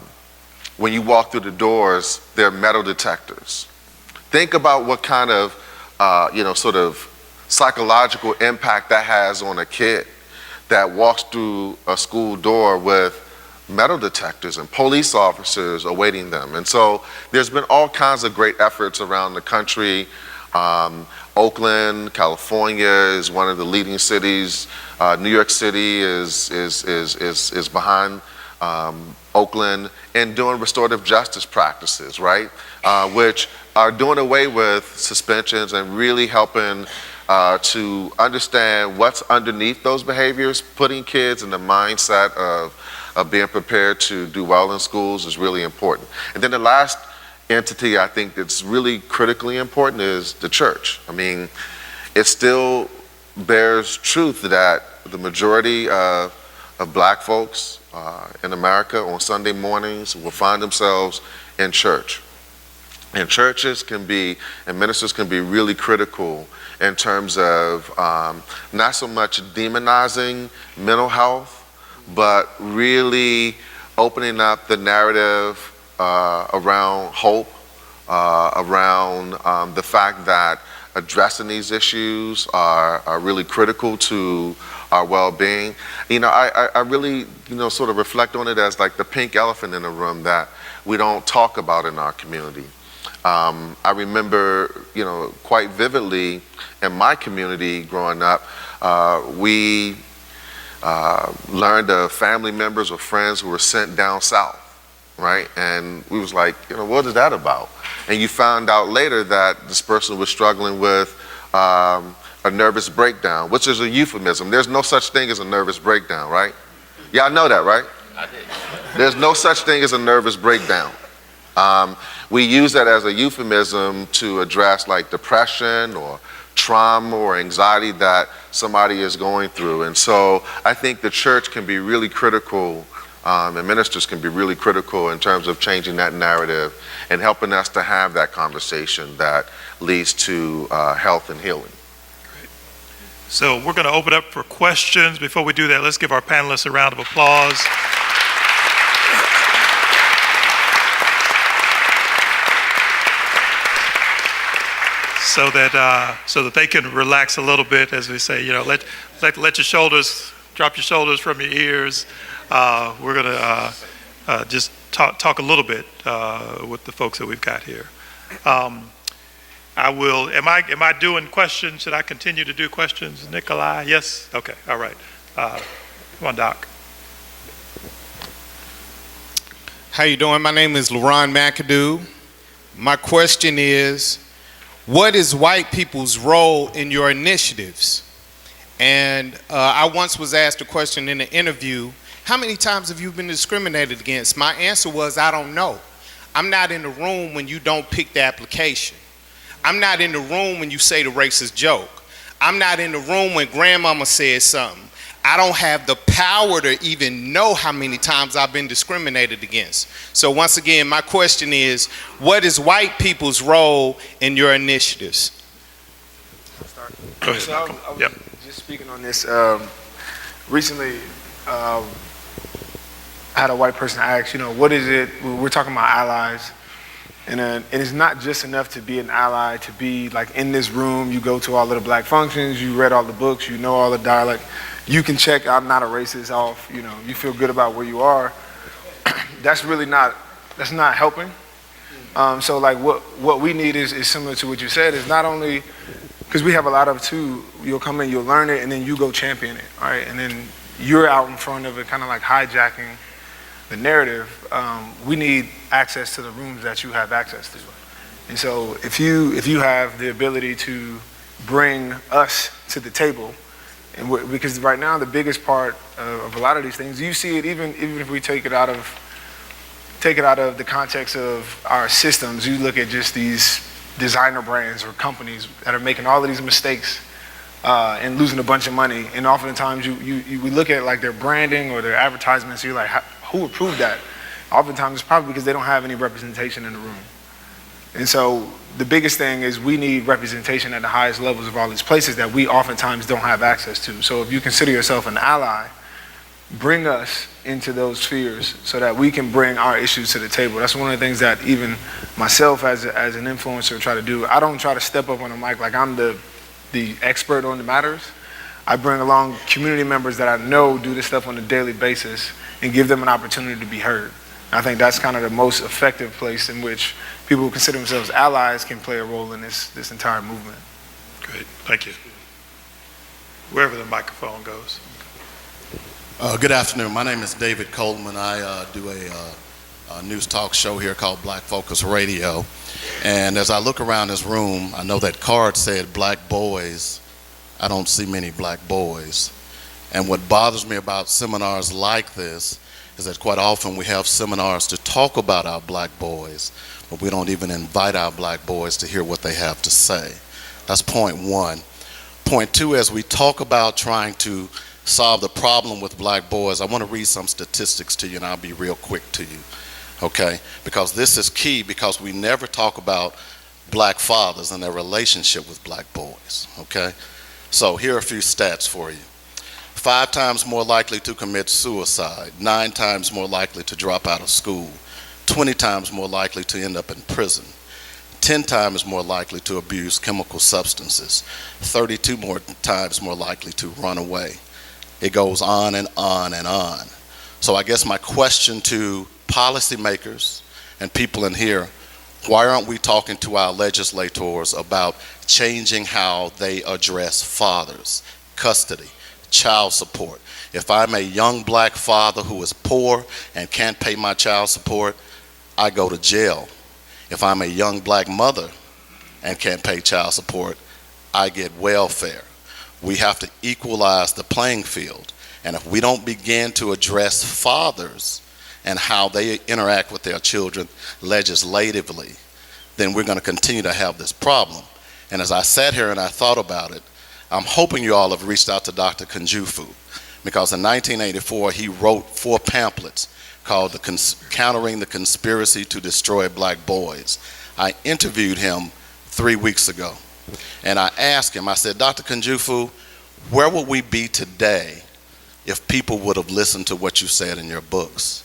when you walk through the doors, they're metal detectors. Think about what kind of, sort of psychological impact that has on a kid that walks through a school door with metal detectors and police officers awaiting them. And so there's been all kinds of great efforts around the country. Oakland, California is one of the leading cities. New York City is behind Oakland in doing restorative justice practices, right? Which are doing away with suspensions and really helping to understand what's underneath those behaviors. Putting kids in the mindset of being prepared to do well in schools is really important. And then the last entity I think that's really critically important is the church. It still bears truth that the majority of black folks in America on Sunday mornings will find themselves in church. And churches and ministers can be really critical in terms of not so much demonizing mental health, but really opening up the narrative around hope, around the fact that addressing these issues are really critical to our well-being. I really, sort of reflect on it as like the pink elephant in the room that we don't talk about in our community. I remember, quite vividly in my community growing up, we learned of family members or friends who were sent down south, right? And we was like, what is that about? And you found out later that this person was struggling with a nervous breakdown, which is a euphemism. There's no such thing as a nervous breakdown, right? Y'all know that, right? I did. There's no such thing as a nervous breakdown. We use that as a euphemism to address like depression or trauma or anxiety that somebody is going through. And so I think the church can be really critical, and ministers can be really critical in terms of changing that narrative and helping us to have that conversation that leads to health and healing. So we're going to open up for questions. Before we do that, let's give our panelists a round of applause. So that they can relax a little bit, as we say, let your shoulders, drop your shoulders from your ears. We're going to just talk a little bit with the folks that we've got here. I will, am I doing questions? Should I continue to do questions, Nikolai? Yes? Okay, all right. Come on, Doc. How you doing? My name is LaRon McAdoo. My question is, what is white people's role in your initiatives? And I once was asked a question in an interview, how many times have you been discriminated against? My answer was, I don't know. I'm not in the room when you don't pick the application. I'm not in the room when you say the racist joke. I'm not in the room when grandmama says something. I don't have the power to even know how many times I've been discriminated against. So once again, my question is, what is white people's role in your initiatives? Go ahead. So I was just speaking on this. Recently, I had a white person ask, what is it, we're talking about allies, and it's not just enough to be an ally, to be like in this room, you go to all of the black functions, you read all the books, you know all the dialect, you can check I'm not a racist off, you feel good about where you are. That's not helping. So like what we need is similar to what you said, is not only, because we have a lot of too, you'll come in, you'll learn it, and then you go champion it, all right? And then you're out in front of it, kind of like hijacking the narrative. We need access to the rooms that you have access to. And so if you have the ability to bring us to the table, and because right now the biggest part of a lot of these things, you see it even if we take it out of the context of our systems, you look at just these designer brands or companies that are making all of these mistakes and losing a bunch of money, and oftentimes we look at like their branding or their advertisements, you're like, who approved that? Oftentimes it's probably because they don't have any representation in the room. And so the biggest thing is we need representation at the highest levels of all these places that we oftentimes don't have access to. So if you consider yourself an ally, bring us into those spheres so that we can bring our issues to the table. That's one of the things that even myself as an influencer try to do. I don't try to step up on the mic like I'm the expert on the matters. I bring along community members that I know do this stuff on a daily basis and give them an opportunity to be heard. And I think that's kind of the most effective place in which people who consider themselves allies can play a role in this entire movement. Great, thank you. Wherever the microphone goes. Good afternoon. My name is David Coleman. I do a news talk show here called Black Focus Radio. And as I look around this room, I know that card said black boys. I don't see many black boys. And what bothers me about seminars like this is that quite often we have seminars to talk about our black boys, but we don't even invite our black boys to hear what they have to say. That's point one. Point two, as we talk about trying to solve the problem with black boys, I want to read some statistics to you, and I'll be real quick to you, okay? Because this is key, because we never talk about black fathers and their relationship with black boys, okay? So here are a few stats for you. 5 times more likely to commit suicide, 9 times more likely to drop out of school, 20 times more likely to end up in prison, 10 times more likely to abuse chemical substances, 32 more times more likely to run away. It goes on and on and on. So I guess my question to policymakers and people in here, why aren't we talking to our legislators about changing how they address fathers, custody, child support? If I'm a young black father who is poor and can't pay my child support, I go to jail. If I'm a young black mother and can't pay child support, I get welfare. We have to equalize the playing field. And if we don't begin to address fathers and how they interact with their children legislatively, then we're going to continue to have this problem. And as I sat here and I thought about it, I'm hoping you all have reached out to Dr. Kunjufu, because in 1984 he wrote 4 pamphlets called Countering the Conspiracy to Destroy Black Boys. I interviewed him 3 weeks ago, and I asked him, I said, Dr. Kunjufu, where would we be today if people would have listened to what you said in your books?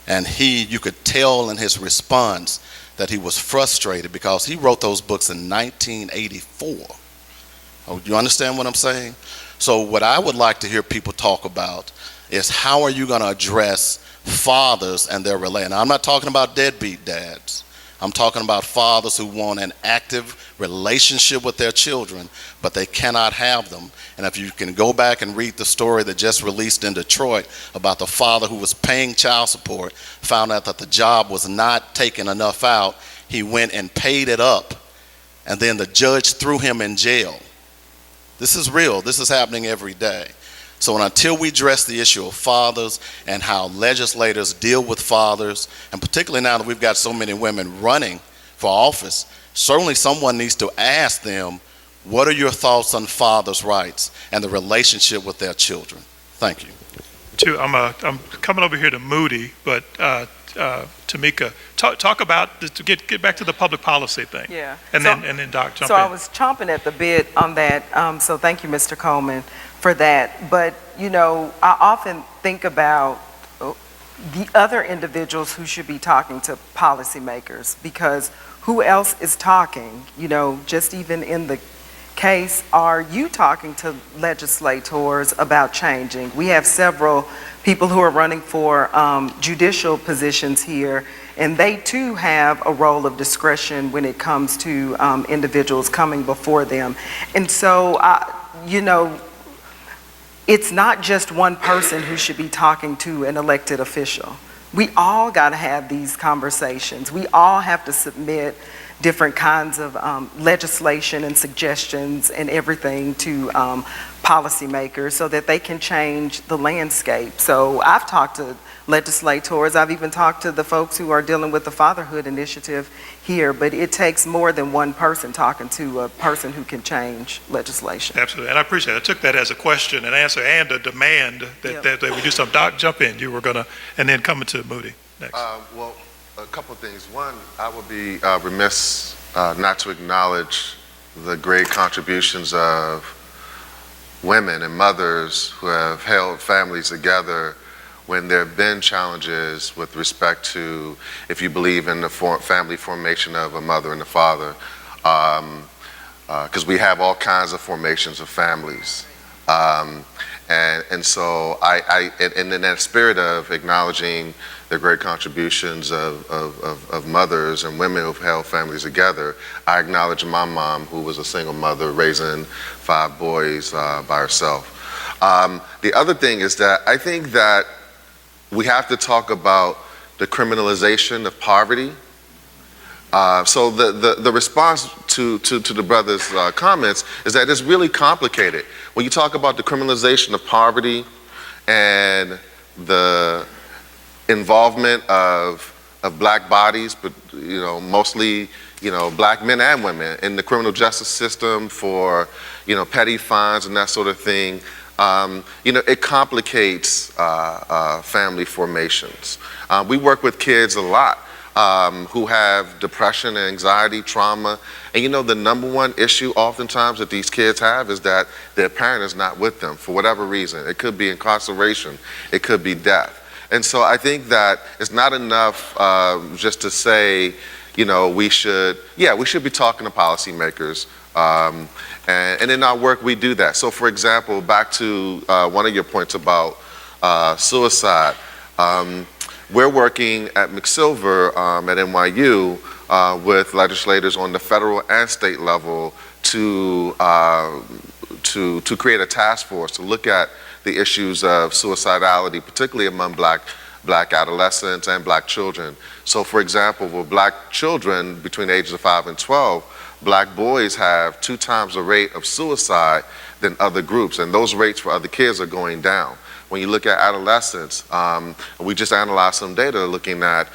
And you could tell in his response that he was frustrated because he wrote those books in 1984. Oh, you understand what I'm saying? So what I would like to hear people talk about is how are you going to address fathers and their relation. I'm not talking about deadbeat dads. I'm talking about fathers who want an active relationship with their children, but they cannot have them. And if you can go back and read the story that just released in Detroit about the father who was paying child support, found out that the job was not taking enough out, he went and paid it up, and then the judge threw him in jail. This is real. This is happening every day. So until we address the issue of fathers and how legislators deal with fathers, and particularly now that we've got so many women running for office, certainly someone needs to ask them, what are your thoughts on fathers' rights and the relationship with their children? Thank you. I'm coming over here to Moody, but Tamika, talk about to get back to the public policy thing. Yeah. And then Doc, jump So in. I was chomping at the bit on that. So thank you, Mr. Coleman, for that. But I often think about the other individuals who should be talking to policymakers, because who else is talking? Just even in the case, are you talking to legislators about changing? We have several people who are running for judicial positions here, and they too have a role of discretion when it comes to individuals coming before them. And so, it's not just one person who should be talking to an elected official. We all got to have these conversations. We all have to submit different kinds of legislation and suggestions and everything to policymakers so that they can change the landscape. So I've talked to legislators, I've even talked to the folks who are dealing with the fatherhood initiative here, but it takes more than one person talking to a person who can change legislation. Absolutely, and I appreciate it. I took that as a question and answer and a demand that we do something. Doc, jump in. You were gonna, and then coming to Moody next. Well, a couple of things. One, I would be remiss not to acknowledge the great contributions of women and mothers who have held families together when there have been challenges with respect to, if you believe in the family formation of a mother and a father, because we have all kinds of formations of families. And so and in that spirit of acknowledging the great contributions of mothers and women who've held families together, I acknowledge my mom, who was a single mother raising 5 boys by herself. The other thing is that I think that we have to talk about the criminalization of poverty. So the response to the brother's comments is that it's really complicated. When you talk about the criminalization of poverty and the involvement of black bodies, but mostly black men and women in the criminal justice system for petty fines and that sort of thing, it complicates family formations. We work with kids a lot who have depression, anxiety, trauma, and the number one issue oftentimes that these kids have is that their parent is not with them for whatever reason. It could be incarceration, it could be death. And so I think that it's not enough just to say, we should be talking to policymakers. And in our work, we do that. So for example, back to one of your points about suicide, we're working at McSilver at NYU with legislators on the federal and state level to create a task force to look at the issues of suicidality, particularly among black adolescents and black children. So for example, with black children between the ages of 5 and 12, black boys have 2 times the rate of suicide than other groups, and those rates for other kids are going down. when you look at adolescents, we just analyzed some data looking at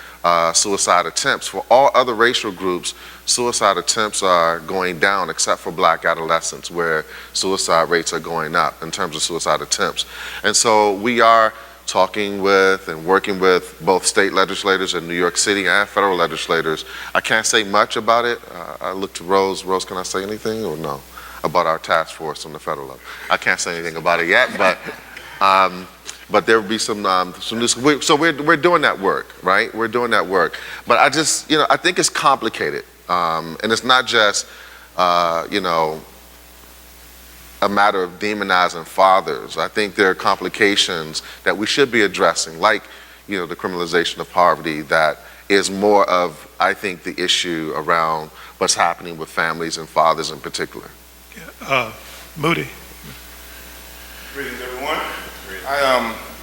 suicide attempts. For all other racial groups, suicide attempts are going down except for black adolescents, where suicide rates are going up in terms of suicide attempts. And so we are talking with and working with both state legislators in New York City and federal legislators. I can't say much about it. I look to Rose. Rose, can I say anything or no? About our task force on the federal level. I can't say anything about it yet, but there will be some news. So we're doing that work, right? We're doing that work. But I just, I think it's complicated. And it's not just, a matter of demonizing fathers. I think there are complications that we should be addressing, like, the criminalization of poverty, that is more of, I think, the issue around what's happening with families and fathers in particular. Moody. Greetings, everyone.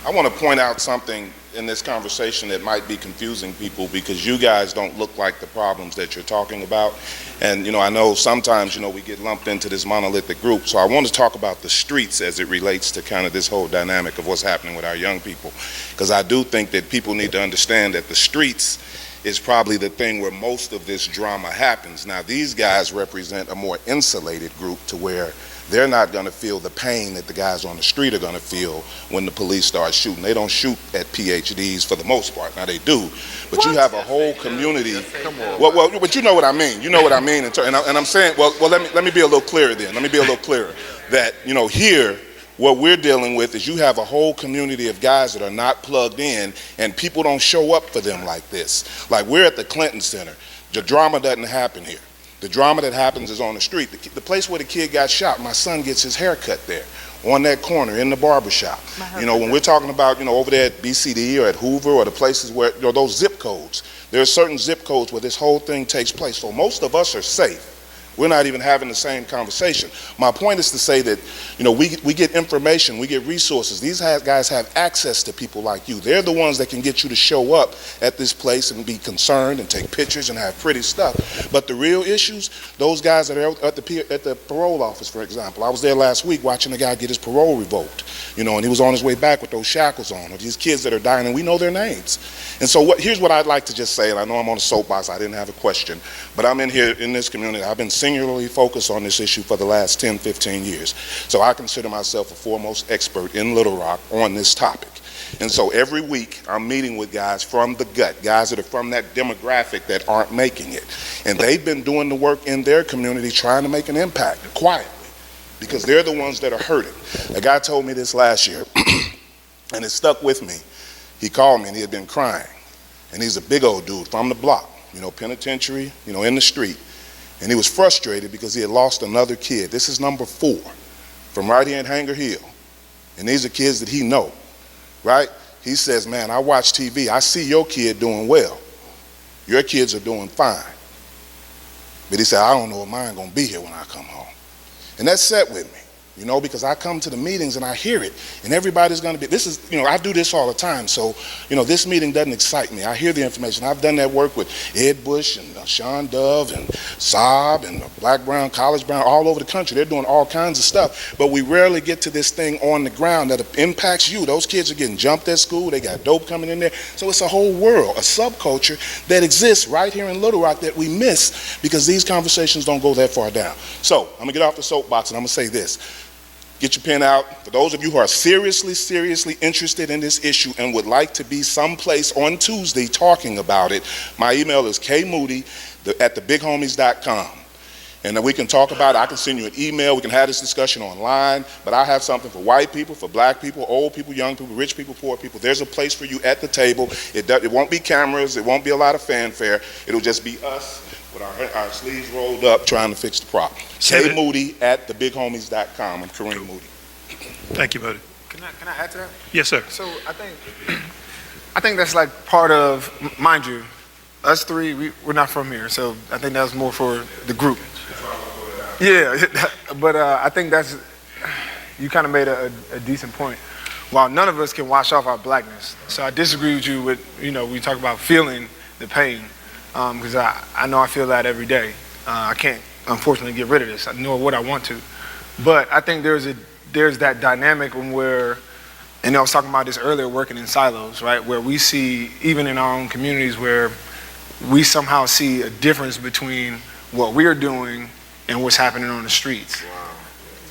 I want to point out something in this conversation that might be confusing people, because you guys don't look like the problems that you're talking about. And, I know sometimes, we get lumped into this monolithic group. So I want to talk about the streets as it relates to kind of this whole dynamic of what's happening with our young people. Because I do think that people need to understand that the streets is probably the thing where most of this drama happens. Now, these guys represent a more insulated group to where they're not going to feel the pain that the guys on the street are going to feel when the police start shooting. They don't shoot at PhDs for the most part. Now, they do, but you have a whole community. Well, but you know what I mean. You know what I mean. And I'm saying, well, let me be a little clearer then. Let me be a little clearer. That, here, what we're dealing with is you have a whole community of guys that are not plugged in, and people don't show up for them like this. Like, we're at the Clinton Center. The drama doesn't happen here. The drama that happens is on the street. The place where the kid got shot, my son gets his hair cut there, on that corner in the barber shop. When we're talking about, over there at BCD or at Hoover or the places where, those zip codes, there are certain zip codes where this whole thing takes place. So most of us are safe. We're not even having the same conversation. My point is to say that, we get information, we get resources. These guys have access to people like you. They're the ones that can get you to show up at this place and be concerned and take pictures and have pretty stuff. But the real issues, those guys that are at the parole office, for example. I was there last week watching a guy get his parole revoked, and he was on his way back with those shackles on, of these kids that are dying, and we know their names. And so here's what I'd like to just say, and I know I'm on a soapbox, I didn't have a question, but I'm in here in this community. I've been singularly focused on this issue for the last 10, 15 years. So I consider myself a foremost expert in Little Rock on this topic. And so every week I'm meeting with guys from the gut, guys that are from that demographic that aren't making it. And they've been doing the work in their community trying to make an impact quietly, because they're the ones that are hurting. A guy told me this last year, and it stuck with me. He called me and he had been crying. And he's a big old dude from the block, penitentiary, in the street. And he was frustrated because he had lost another kid. This is number 4 from right here in Hanger Hill. And these are kids that he know, right? He says, man, I watch TV. I see your kid doing well. Your kids are doing fine. But he said, I don't know if mine going to be here when I come home. And that set with me. Because I come to the meetings and I hear it, and everybody's going to be, I do this all the time, so, this meeting doesn't excite me. I hear the information. I've done that work with Ed Bush and Sean Dove and Saab and Black Brown, College Brown, all over the country. They're doing all kinds of stuff, but we rarely get to this thing on the ground that impacts you. Those kids are getting jumped at school. They got dope coming in there. So it's a whole world, a subculture that exists right here in Little Rock that we miss because these conversations don't go that far down. So I'm going to get off the soapbox and I'm going to say this. Get your pen out. For those of you who are seriously interested in this issue and would like to be someplace on Tuesday talking about it, my email is kmoody@thebighomies.com. And then we can talk about it. I can send you an email. We can have this discussion online. But I have something for white people, for black people, old people, young people, rich people, poor people. There's a place for you at the table. It won't be cameras. It won't be a lot of fanfare. It'll just be us with our sleeves rolled up trying to fix the problem. kmoody@thebighomies.com. I'm Kareem Moody. Thank you, Moody. Can I add to that? Yes, sir. So I think that's like part of, mind you, us three, we're not from here, so I think that's more for the group. Yeah, but I think you kind of made a decent point. While none of us can wash off our blackness, so I disagree with you with, we talk about feeling the pain, because I know I feel that every day. I can't, unfortunately, get rid of this, nor would I want to. But I think there's that dynamic where And I was talking about this earlier, working in silos, right? Where we see, even in our own communities, where we somehow see a difference between what we're doing and what's happening on the streets. Wow.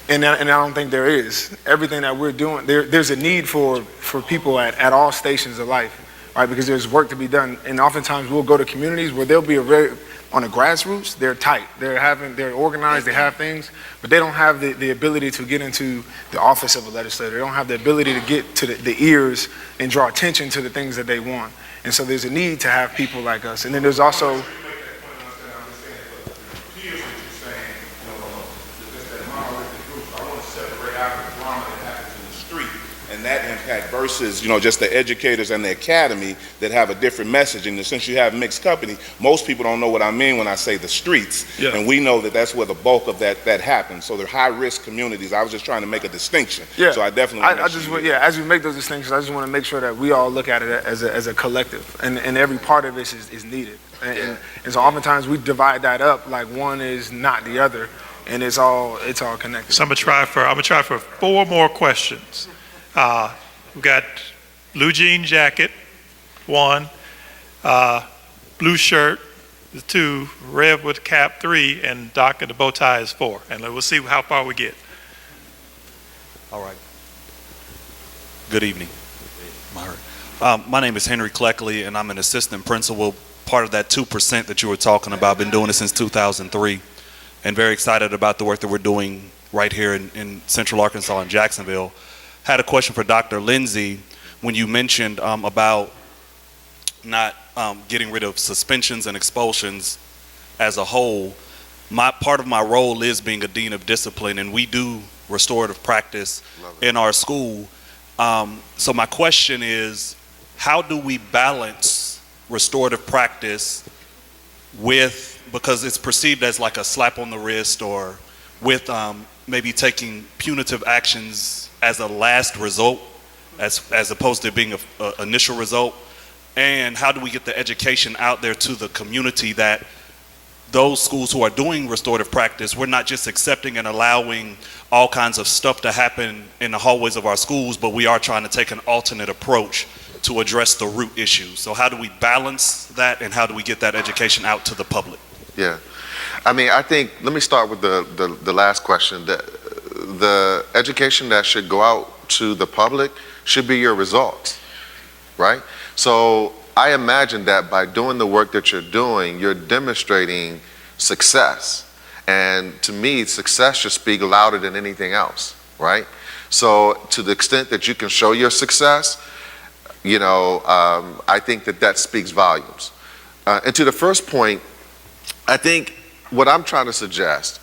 And I don't think there is. Everything that we're doing, there's a need for people at all stations of life, right? Because there's work to be done. And oftentimes we'll go to communities where there'll be on the grassroots, they're tight. They're organized, they have things, but they don't have the ability to get into the office of a legislator. They don't have the ability to get to the ears and draw attention to the things that they want. And so there's a need to have people like us. And then there's also, and that impact versus, just the educators and the academy that have a different message. And since you have mixed company, most people don't know what I mean when I say the streets. Yeah. And we know that that's where the bulk of that happens. So they're high-risk communities. I was just trying to make a distinction. yeah. So I definitely as we make those distinctions, I just want to make sure that we all look at it as a collective, and every part of this is needed. And so oftentimes we divide that up like one is not the other, and it's all connected. So I'm gonna try for 4 more questions. We've got blue jean jacket, 1, blue shirt, 2, red with cap, 3, and Doc and the bow tie is 4. And we'll see how far we get. All right. Good evening. My name is Henry Cleckley, and I'm an assistant principal, part of that 2% that you were talking about. I've been doing it since 2003, and very excited about the work that we're doing right here in Central Arkansas and Jacksonville. Had a question for Dr. Lindsey. When you mentioned about not getting rid of suspensions and expulsions as a whole, part of my role is being a dean of discipline, and we do restorative practice in our school. So my question is, how do we balance restorative practice with, because it's perceived as like a slap on the wrist, or with maybe taking punitive actions as a last result, as opposed to being an initial result? And how do we get the education out there to the community that those schools who are doing restorative practice, we're not just accepting and allowing all kinds of stuff to happen in the hallways of our schools, but we are trying to take an alternate approach to address the root issues? So how do we balance that, and how do we get that education out to the public? Yeah. I mean, I think, let me start with the last question. The education that should go out to the public should be your results, right? So I imagine that by doing the work that you're doing, you're demonstrating success. And to me, success should speak louder than anything else, right? So to the extent that you can show your success, I think that speaks volumes. And to the first point, I think what I'm trying to suggest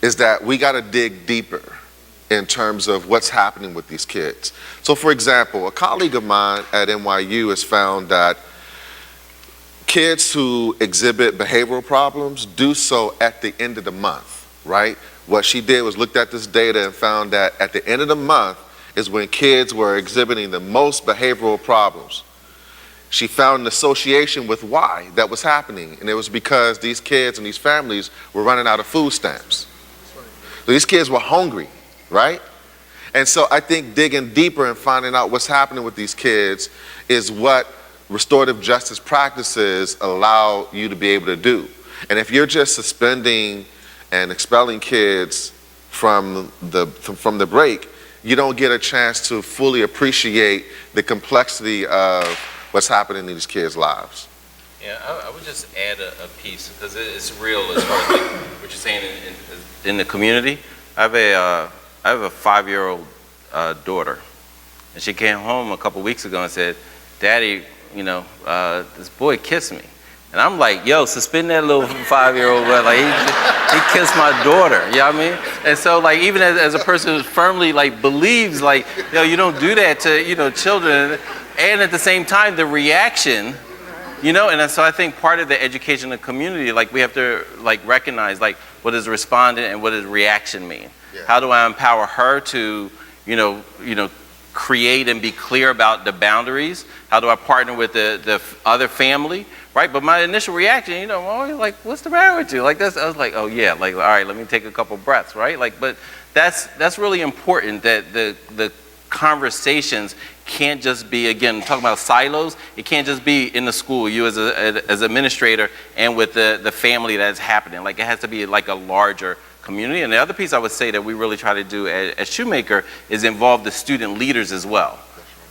is that we got to dig deeper in terms of what's happening with these kids. So for example, a colleague of mine at NYU has found that kids who exhibit behavioral problems do so at the end of the month, right? What she did was looked at this data and found that at the end of the month is when kids were exhibiting the most behavioral problems. She found an association with why that was happening, and it was because these kids and these families were running out of food stamps. So these kids were hungry, right? And so I think digging deeper and finding out what's happening with these kids is what restorative justice practices allow you to be able to do. And if you're just suspending and expelling kids from the break, you don't get a chance to fully appreciate the complexity of what's happening in these kids' lives. Yeah, I would just add a piece, because it's real as far as like what you're saying in the community. I have a 5-year-old daughter, and she came home a couple weeks ago and said, "Daddy, this boy kissed me." And I'm like, yo, suspend that little 5-year-old, like he kissed my daughter, you know what I mean? And so like, even as a person who firmly like believes like, you don't do that to, children, and at the same time, the reaction, and so I think part of the education of the community, like we have to like recognize like what does respondent and what does reaction mean? Yeah. How do I empower her to, create and be clear about the boundaries? How do I partner with the other family? Right, but my initial reaction, like, what's the matter with you? Like this, I was like, oh yeah, like, all right, let me take a couple breaths, right? Like, but that's really important, that the conversations can't just be, again, talking about silos, it can't just be in the school, you as an administrator and with the family that's happening. Like, it has to be like a larger community. And the other piece I would say that we really try to do at Shoemaker is involve the student leaders as well.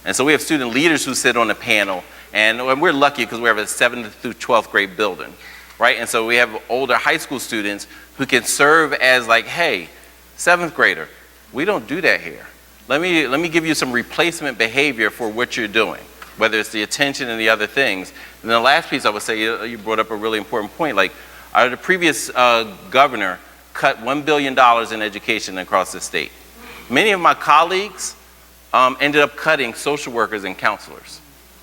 And so we have student leaders who sit on the panel, and we're lucky because we have a 7th through 12th grade building, right? And so we have older high school students who can serve as like, hey, 7th grader, we don't do that here. Let me give you some replacement behavior for what you're doing, whether it's the attention and the other things. And the last piece I would say, you brought up a really important point, like the previous governor cut $1 billion in education across the state. Many of my colleagues ended up cutting social workers and counselors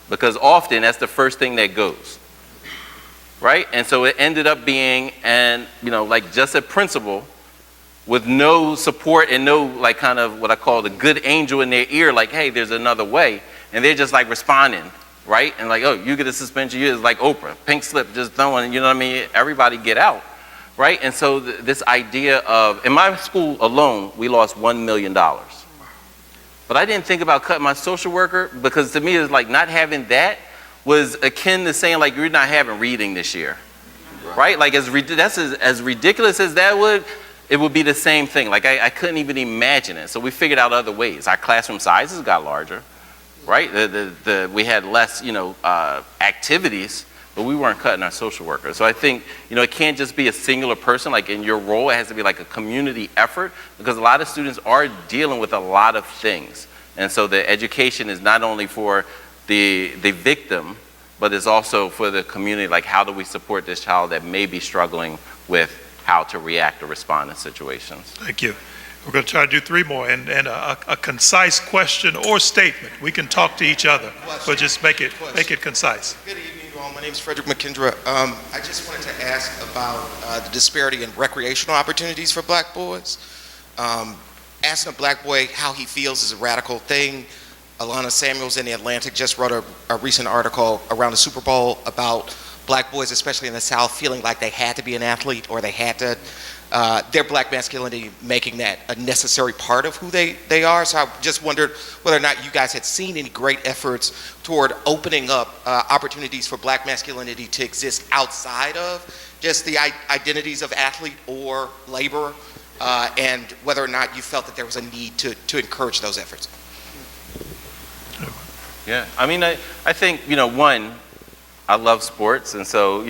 because often that's the first thing that goes, right? And so it ended up being, like just a principal with no support and no like kind of what I call the good angel in their ear, like, hey, there's another way. And they're just like responding, right? And like, oh, you get a suspension, it's like Oprah, pink slip, just throwing, you know what I mean? Everybody get out, right? And so this idea of, in my school alone, we lost $1 million. But I didn't think about cutting my social worker because to me it's like not having that was akin to saying like you're not having reading this year, right? Like as ridiculous as that would, it would be the same thing. Like I couldn't even imagine it. So we figured out other ways. Our classroom sizes got larger, right? We had less, activities, but we weren't cutting our social workers. So I think, it can't just be a singular person. Like in your role, it has to be like a community effort because a lot of students are dealing with a lot of things. And so the education is not only for the victim, but it's also for the community. Like how do we support this child that may be struggling with how to react or respond in situations? Thank you. We're going to try to do 3 more, and a concise question or statement. We can talk to each other, but just make it concise. Good evening, you all. My name is Frederick McKendra. I just wanted to ask about the disparity in recreational opportunities for black boys. Asking a black boy how he feels is a radical thing. Alana Samuels in The Atlantic just wrote a recent article around the Super Bowl about black boys, especially in the South, feeling like they had to be an athlete or they had to, their black masculinity making that a necessary part of who they are. So I just wondered whether or not you guys had seen any great efforts toward opening up opportunities for black masculinity to exist outside of just the identities of athlete or laborer, and whether or not you felt that there was a need to encourage those efforts. Yeah, I mean, I think, one, I love sports, and so,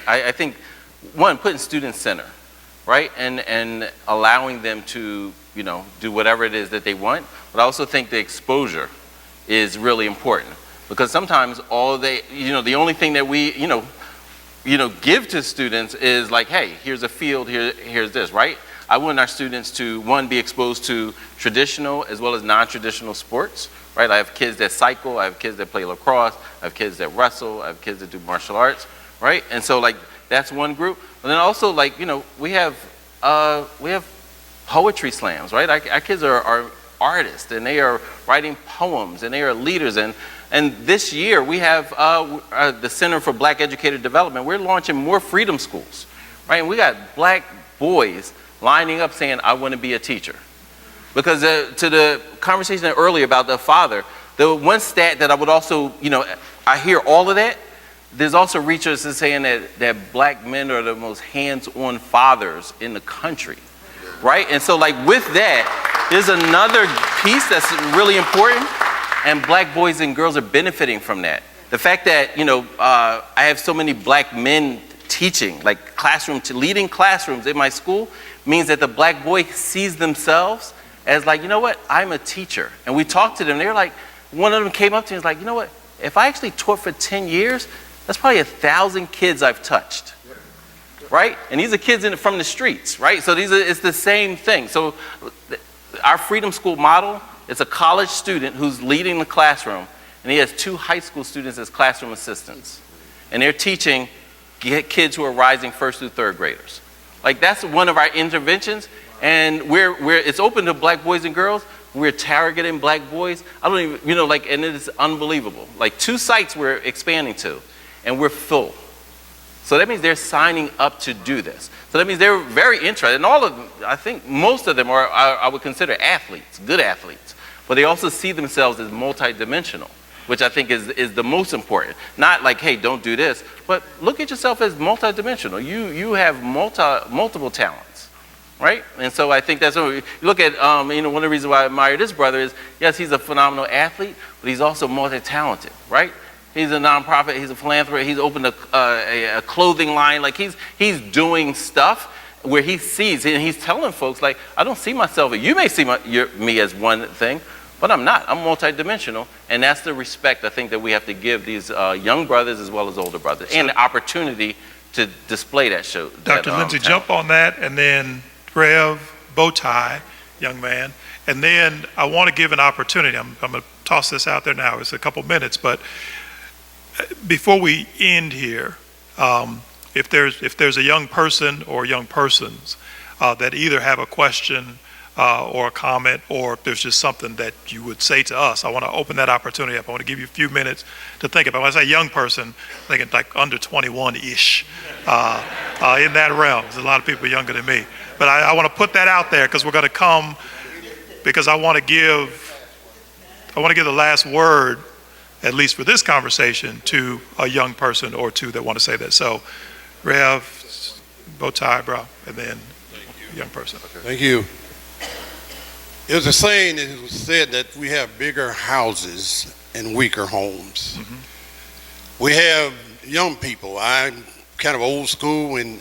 I think, one, putting students center, right? And allowing them to, do whatever it is that they want. But I also think the exposure is really important because sometimes the only thing that we, give to students is like, hey, here's a field, here's this, right? I want our students to, one, be exposed to traditional as well as non-traditional sports, right? I have kids that cycle, I have kids that play lacrosse, I have kids that wrestle, I have kids that do martial arts, right? And so like that's one group. But then also like, we have poetry slams, right? Our kids are artists and they are writing poems and they are leaders. And this year we have the Center for Black Educator Development. We're launching more freedom schools, right? And we got black boys lining up saying, I want to be a teacher. Because to the conversation earlier about the father, the one stat that I would also, I hear all of that. There's also research that's saying that black men are the most hands-on fathers in the country, right? And so like with that, there's another piece that's really important, and black boys and girls are benefiting from that. The fact that, I have so many black men teaching, like leading classrooms in my school, means that the black boy sees themselves as like, I'm a teacher. And we talked to them, they're like, one of them came up to me and was like, if I actually taught for 10 years, that's probably 1,000 kids I've touched, right? And these are kids from the streets, right? So it's the same thing. So our Freedom School model, it's a college student who's leading the classroom, and he has 2 high school students as classroom assistants. And they're teaching kids who are rising 1st through 3rd graders. Like that's one of our interventions, and it's open to black boys and girls. We're targeting black boys. I don't even, and it is unbelievable. Like 2 sites we're expanding to, and we're full. So that means they're signing up to do this. So that means they're very interested, and all of them, I think most of them are I would consider athletes, good athletes. but they also see themselves as multidimensional, which I think is the most important. Not like, hey, don't do this, but look at yourself as multidimensional. You have multiple talents, right? And so I think that's what you look at. One of the reasons why I admire this brother is, yes, he's a phenomenal athlete, but he's also multi-talented, right? He's a nonprofit. He's a philanthropist. He's opened a clothing line. Like he's doing stuff where he sees, and he's telling folks, like, I don't see myself. You may see me as one thing, but I'm not. I'm multidimensional, and that's the respect I think that we have to give these young brothers as well as older brothers, and the opportunity to display that show. Dr. Lindsey, jump on that, and then Rev, Bowtie, young man, and then I want to give an opportunity. I'm going to toss this out there now. It's a couple minutes, but before we end here, if there's a young person or young persons that either have a question or a comment, or if there's just something that you would say to us, I want to open that opportunity up. I want to give you a few minutes to think about it. When I say young person, thinking like under 21-ish, in that realm. There's a lot of people younger than me. But I want to put that out there because we're going to come, because I want to give the last word, at least for this conversation, to a young person or two that want to say that. So, Rev, Bowtie, bro, and then young person. Thank you. There's a saying that was said that we have bigger houses and weaker homes. Mm-hmm. We have young people. I'm kind of old school, and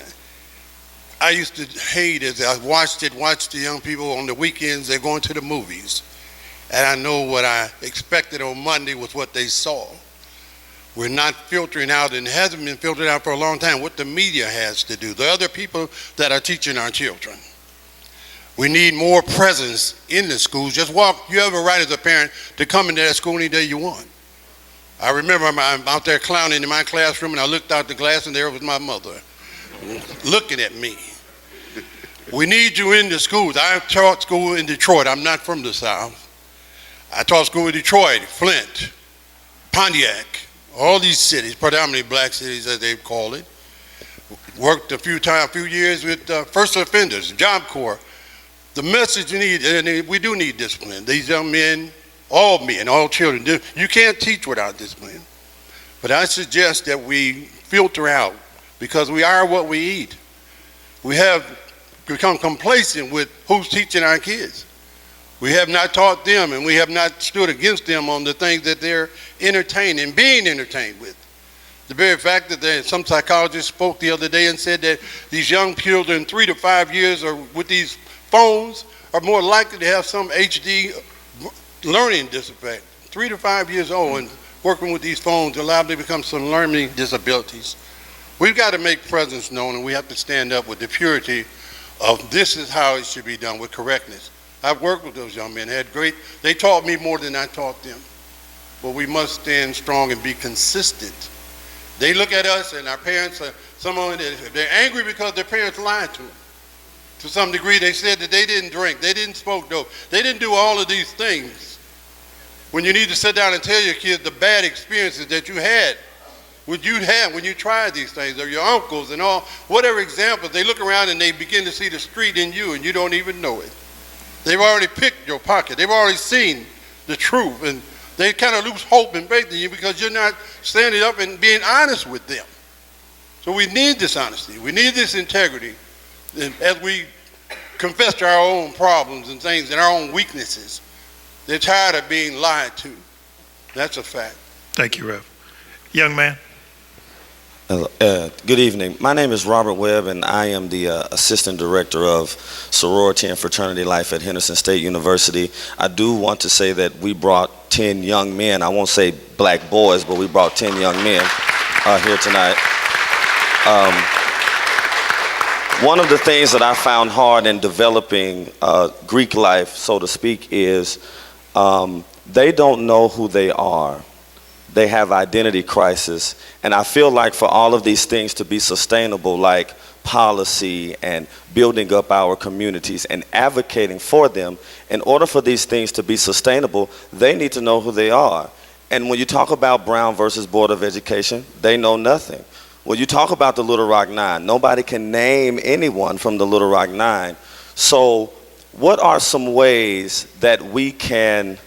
I used to hate as I watched the young people on the weekends. They're going to the movies, and I know what I expected on Monday was what they saw. We're not filtering out, and it hasn't been filtered out for a long time, what the media has to do, the other people that are teaching our children. We need more presence in the schools. Just walk. You have a right as a parent to come into that school any day you want. I remember I'm out there clowning in my classroom, and I looked out the glass, and there was my mother looking at me. We need you in the schools. I taught school in Detroit. I'm not from the South. I taught school in Detroit, Flint, Pontiac, all these cities, predominantly black cities as they call it. Worked a few years with first offenders, Job Corps. The message you need, and we do need discipline. These young men, all children, you can't teach without discipline. But I suggest that we filter out, because we are what we eat. We have become complacent with who's teaching our kids. We have not taught them, and we have not stood against them on the things that they're entertaining, being entertained with. The very fact that some psychologist spoke the other day and said that these young children, 3 to 5 years, are with these phones, are more likely to have some HD learning disability. 3 to 5 years old and working with these phones allow them to become some learning disabilities. We've got to make presence known, and we have to stand up with the purity of this is how it should be done, with correctness. I've worked with those young men. They taught me more than I taught them. But we must stand strong and be consistent. They look at us, and our parents, they're angry because their parents lied to them. To some degree, they said that they didn't drink, they didn't smoke dope, they didn't do all of these things. When you need to sit down and tell your kids the bad experiences that you had, when you tried these things, or your uncles and all, whatever examples, they look around and they begin to see the street in you, and you don't even know it. They've already picked your pocket. They've already seen the truth, and they kind of lose hope and faith in you because you're not standing up and being honest with them. So we need this honesty. We need this integrity. And as we confess to our own problems and things and our own weaknesses, they're tired of being lied to. That's a fact. Thank you, Rev. Young man. Good evening. My name is Robert Webb, and I am the Assistant Director of Sorority and Fraternity Life at Henderson State University. I do want to say that we brought 10 young men. I won't say black boys, but we brought 10 young men here tonight. One of the things that I found hard in developing Greek life, so to speak, is they don't know who they are. They have identity crisis. And I feel like for all of these things to be sustainable, like policy and building up our communities and advocating for them, in order for these things to be sustainable, they need to know who they are. And when you talk about Brown versus Board of Education, they know nothing. When you talk about the Little Rock Nine, nobody can name anyone from the Little Rock Nine. So what are some ways that we can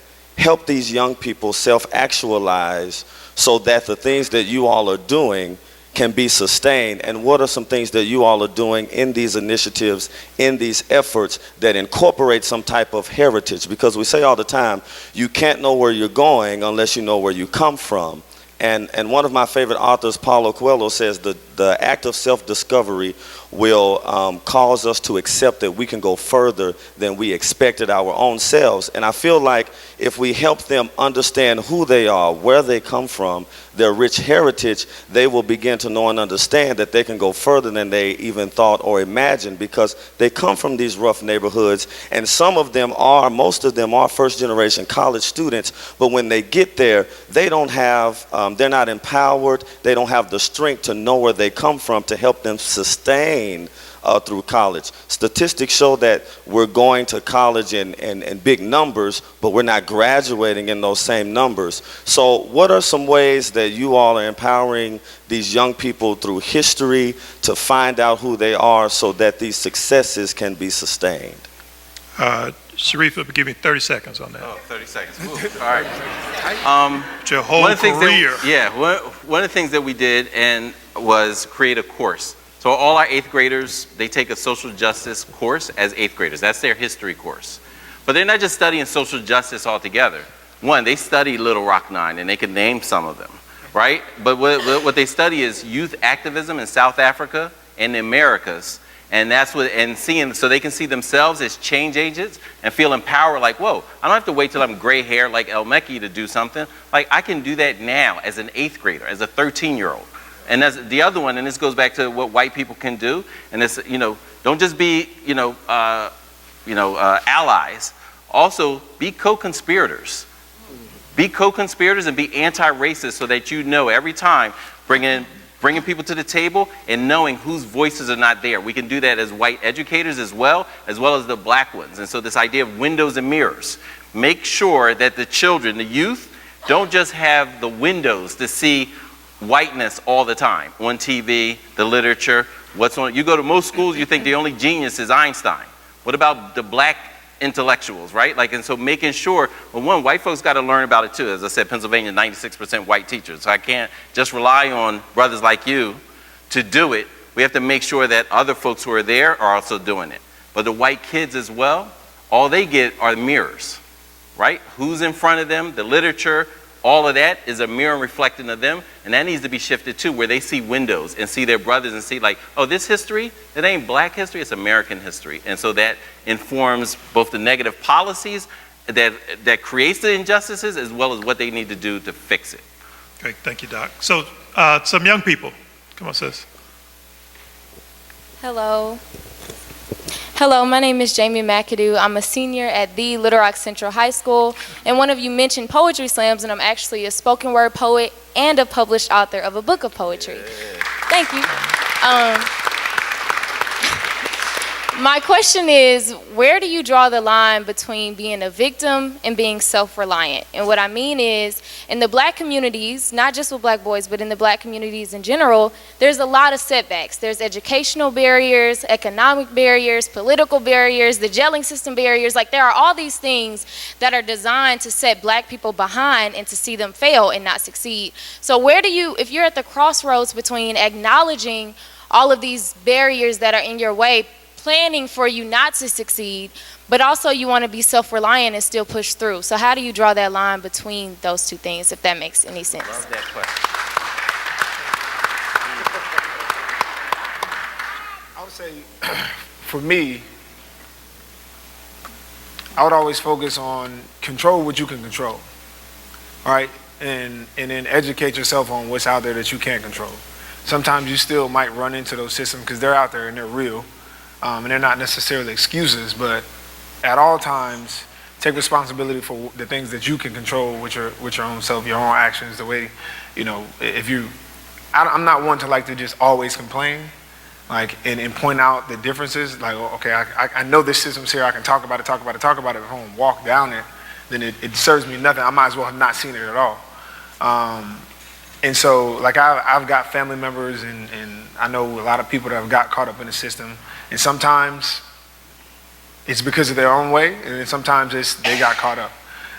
help these young people self-actualize so that the things that you all are doing can be sustained? And what are some things that you all are doing in these initiatives, in these efforts that incorporate some type of heritage? Because we say all the time, you can't know where you're going unless you know where you come from. And one of my favorite authors, Paulo Coelho, says the act of self-discovery will cause us to accept that we can go further than we expected our own selves. And I feel like if we help them understand who they are, where they come from, their rich heritage, they will begin to know and understand that they can go further than they even thought or imagined, because they come from these rough neighborhoods, and most of them are first-generation college students, but when they get there, they don't have, they're not empowered, they don't have the strength to know where they come from to help them sustain through college. Statistics show that we're going to college in big numbers, but we're not graduating in those same numbers. So what are some ways that you all are empowering these young people through history to find out who they are so that these successes can be sustained? Sharif, give me 30 seconds on that. Oh, 30 seconds. Ooh, all right. Your whole career. One of the things that we did was create a course. So all our 8th graders, they take a social justice course as 8th graders. That's their history course. But they're not just studying social justice altogether. One, they study Little Rock 9, and they can name some of them, right? But what they study is youth activism in South Africa and the Americas. And so they can see themselves as change agents and feel empowered, like, whoa, I don't have to wait till I'm gray hair like El Mekki to do something. Like, I can do that now as an 8th grader, as a 13-year-old. And that's the other one, and this goes back to what white people can do. And it's, don't just be, allies. Also, be co-conspirators. Be co-conspirators and be anti-racist, so that every time bringing people to the table and knowing whose voices are not there. We can do that as white educators as well as the black ones. And so this idea of windows and mirrors. Make sure that the children, the youth, don't just have the windows to see whiteness all the time on TV, the literature, what's on. You go to most schools, you think the only genius is Einstein. What about the black intellectuals, right? And so making sure, well, white folks got to learn about it too. As I said, Pennsylvania, 96% white teachers. So I can't just rely on brothers like you to do it. We have to make sure that other folks who are there are also doing it. But the white kids as well, all they get are mirrors, right? Who's in front of them, the literature, all of that is a mirror reflecting of them, and that needs to be shifted too, where they see windows and see their brothers and see oh, this history, it ain't black history, it's American history. And so that informs both the negative policies that creates the injustices as well as what they need to do to fix it. Great, thank you, Doc. So some young people, come on, sis. Hello. Hello, my name is Jamie McAdoo. I'm a senior at the Little Rock Central High School, and one of you mentioned poetry slams, and I'm actually a spoken word poet and a published author of a book of poetry. Thank you. My question is, where do you draw the line between being a victim and being self-reliant? And what I mean is, in the black communities, not just with black boys, but in the black communities in general, there's a lot of setbacks. There's educational barriers, economic barriers, political barriers, the jailing system barriers. There are all these things that are designed to set black people behind and to see them fail and not succeed. So where do you, if you're at the crossroads between acknowledging all of these barriers that are in your way, planning for you not to succeed, but also you want to be self-reliant and still push through. So how do you draw that line between those two things, if that makes any sense? Love that question. I would say, for me, I would always focus on control what you can control, all right? And then educate yourself on what's out there that you can't control. Sometimes you still might run into those systems because they're out there and they're real. And they're not necessarily excuses, but at all times, take responsibility for the things that you can control with your own self, your own actions, the way, I'm not one to just always complain, and point out the differences, okay, I know this system's here, I can talk about it, if I don't walk down it, then it serves me nothing, I might as well have not seen it at all. And so, I've got family members, and I know a lot of people that have got caught up in the system, and sometimes it's because of their own way, and then sometimes it's they got caught up.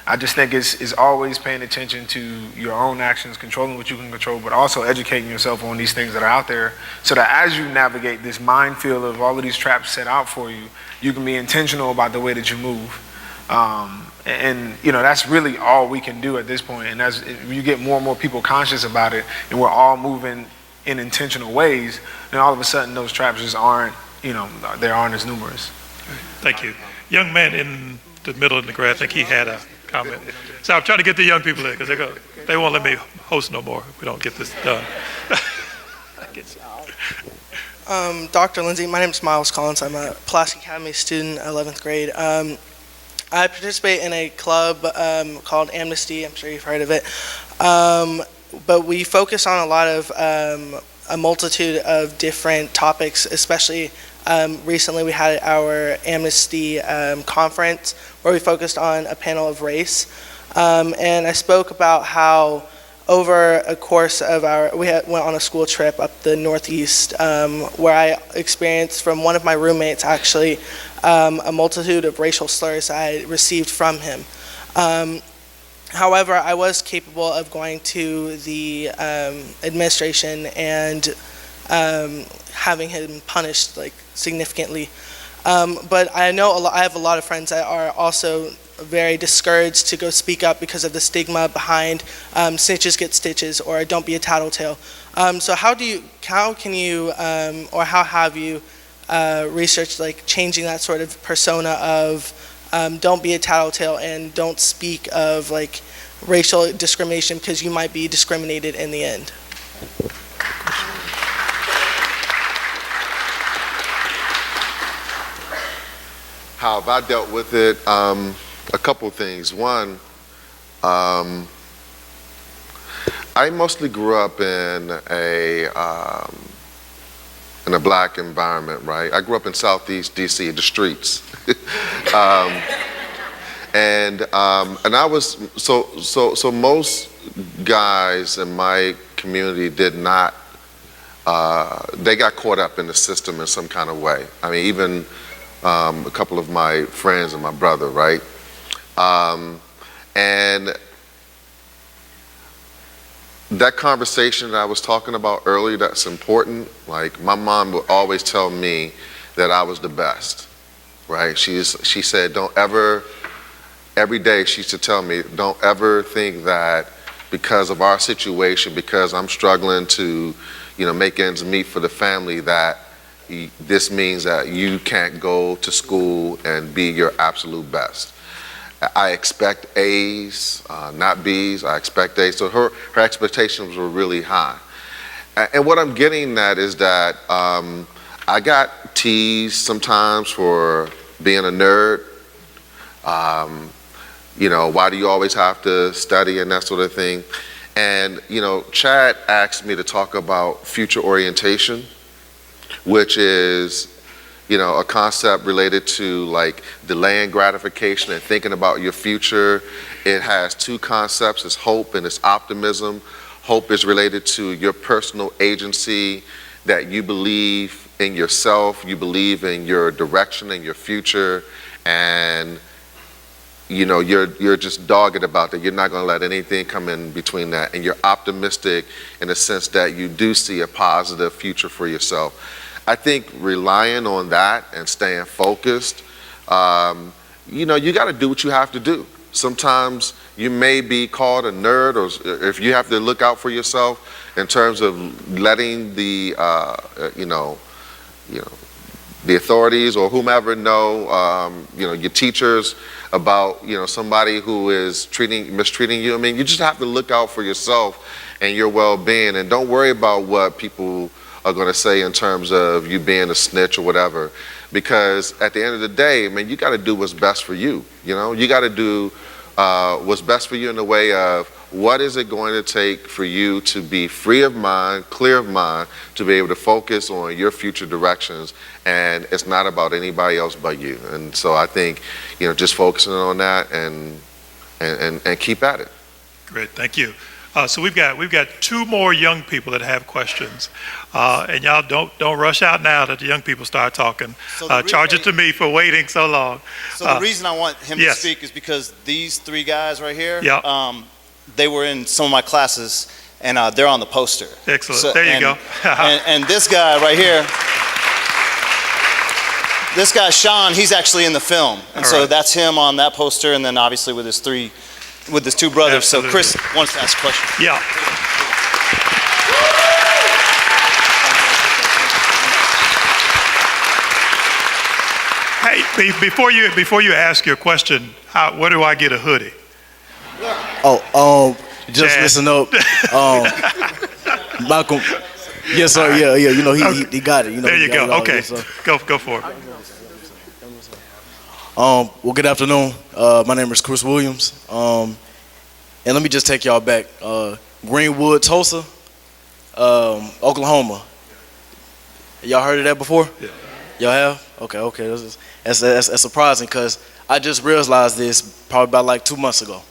I just think it's always paying attention to your own actions, controlling what you can control, but also educating yourself on these things that are out there so that as you navigate this minefield of all of these traps set out for you, you can be intentional about the way that you move. And that's really all we can do at this point. And as you get more and more people conscious about it, and we're all moving in intentional ways, then all of a sudden those traps just aren't, they aren't as numerous. Thank you. Young man in the middle of the grad, I think he had a comment. So I'm trying to get the young people in because they won't let me host no more if we don't get this done. Dr. Lindsey, my name is Miles Collins. I'm a Pulaski Academy student, 11th grade. I participate in a club called Amnesty. I'm sure you've heard of it. But we focus on a lot of a multitude of different topics, especially recently we had our Amnesty conference where we focused on a panel of race. And I spoke about how over a course of went on a school trip up the Northeast where I experienced from one of my roommates actually a multitude of racial slurs I received from him. However, I was capable of going to the administration and having him punished significantly. But I know I have a lot of friends that are also very discouraged to go speak up because of the stigma behind snitches get stitches or don't be a tattletale. So how can you or how have you researched changing that sort of persona of don't be a tattletale and don't speak of racial discrimination because you might be discriminated in the end? How have I dealt with it? A couple things. One, I mostly grew up in a black environment, right? I grew up in Southeast DC, the streets, and I was so most guys in my community did not. They got caught up in the system in some kind of way. I mean, even a couple of my friends and my brother, right? And that conversation that I was talking about earlier, that's important. My mom would always tell me that I was the best, right? She said, don't ever, every day she used to tell me, don't ever think that because of our situation, because I'm struggling to, make ends meet for the family, that this means that you can't go to school and be your absolute best. I expect A's, not B's. I expect A's. So her expectations were really high. And what I'm getting at is that I got teased sometimes for being a nerd. Why do you always have to study and that sort of thing? And, Chad asked me to talk about future orientation, which is, a concept related to delaying gratification and thinking about your future. It has two concepts, it's hope and it's optimism. Hope is related to your personal agency, that you believe in yourself, you believe in your direction and your future, and you're just dogged about that. You're not going to let anything come in between that, and you're optimistic in the sense that you do see a positive future for yourself. I think relying on that and staying focused, you got to do what you have to do. Sometimes you may be called a nerd, or if you have to look out for yourself in terms of letting the, the authorities or whomever know, your teachers about, somebody who is mistreating you. I mean, you just have to look out for yourself and your well-being, and don't worry about what people are going to say in terms of you being a snitch or whatever, because at the end of the day, you got to do what's best for you. You got to do what's best for you in the way of what is it going to take for you to be free of mind, clear of mind, to be able to focus on your future directions, and it's not about anybody else but you. And so I think, just focusing on that and keep at it. Great, thank you. So we've got two more young people that have questions, and y'all don't rush out now that the young people start talking. Charge it to me for waiting so long. So the reason I want him to yes. speak is because these three guys right here, Yeah. They were in some of my classes, and they're on the poster. Excellent. So, there you go. and this guy right here, this guy Sean, he's actually in the film, and All so right. that's him on that poster, and then obviously with his two brothers. Absolutely. So Chris wants to ask a question. Yeah. Hey, before you ask your question, where do I get a hoodie? Just Jazz. listen up. Malcolm. Yes, sir. Yeah. You know, he got it. You know, There he you got go. it all. Okay. Yes, sir. Go for it. Well, good afternoon. My name is Chris Williams. And let me just take y'all back. Greenwood, Tulsa, Oklahoma. Y'all heard of that before? Yeah. Y'all have? Okay. That's surprising because I just realized this probably about like 2 months ago.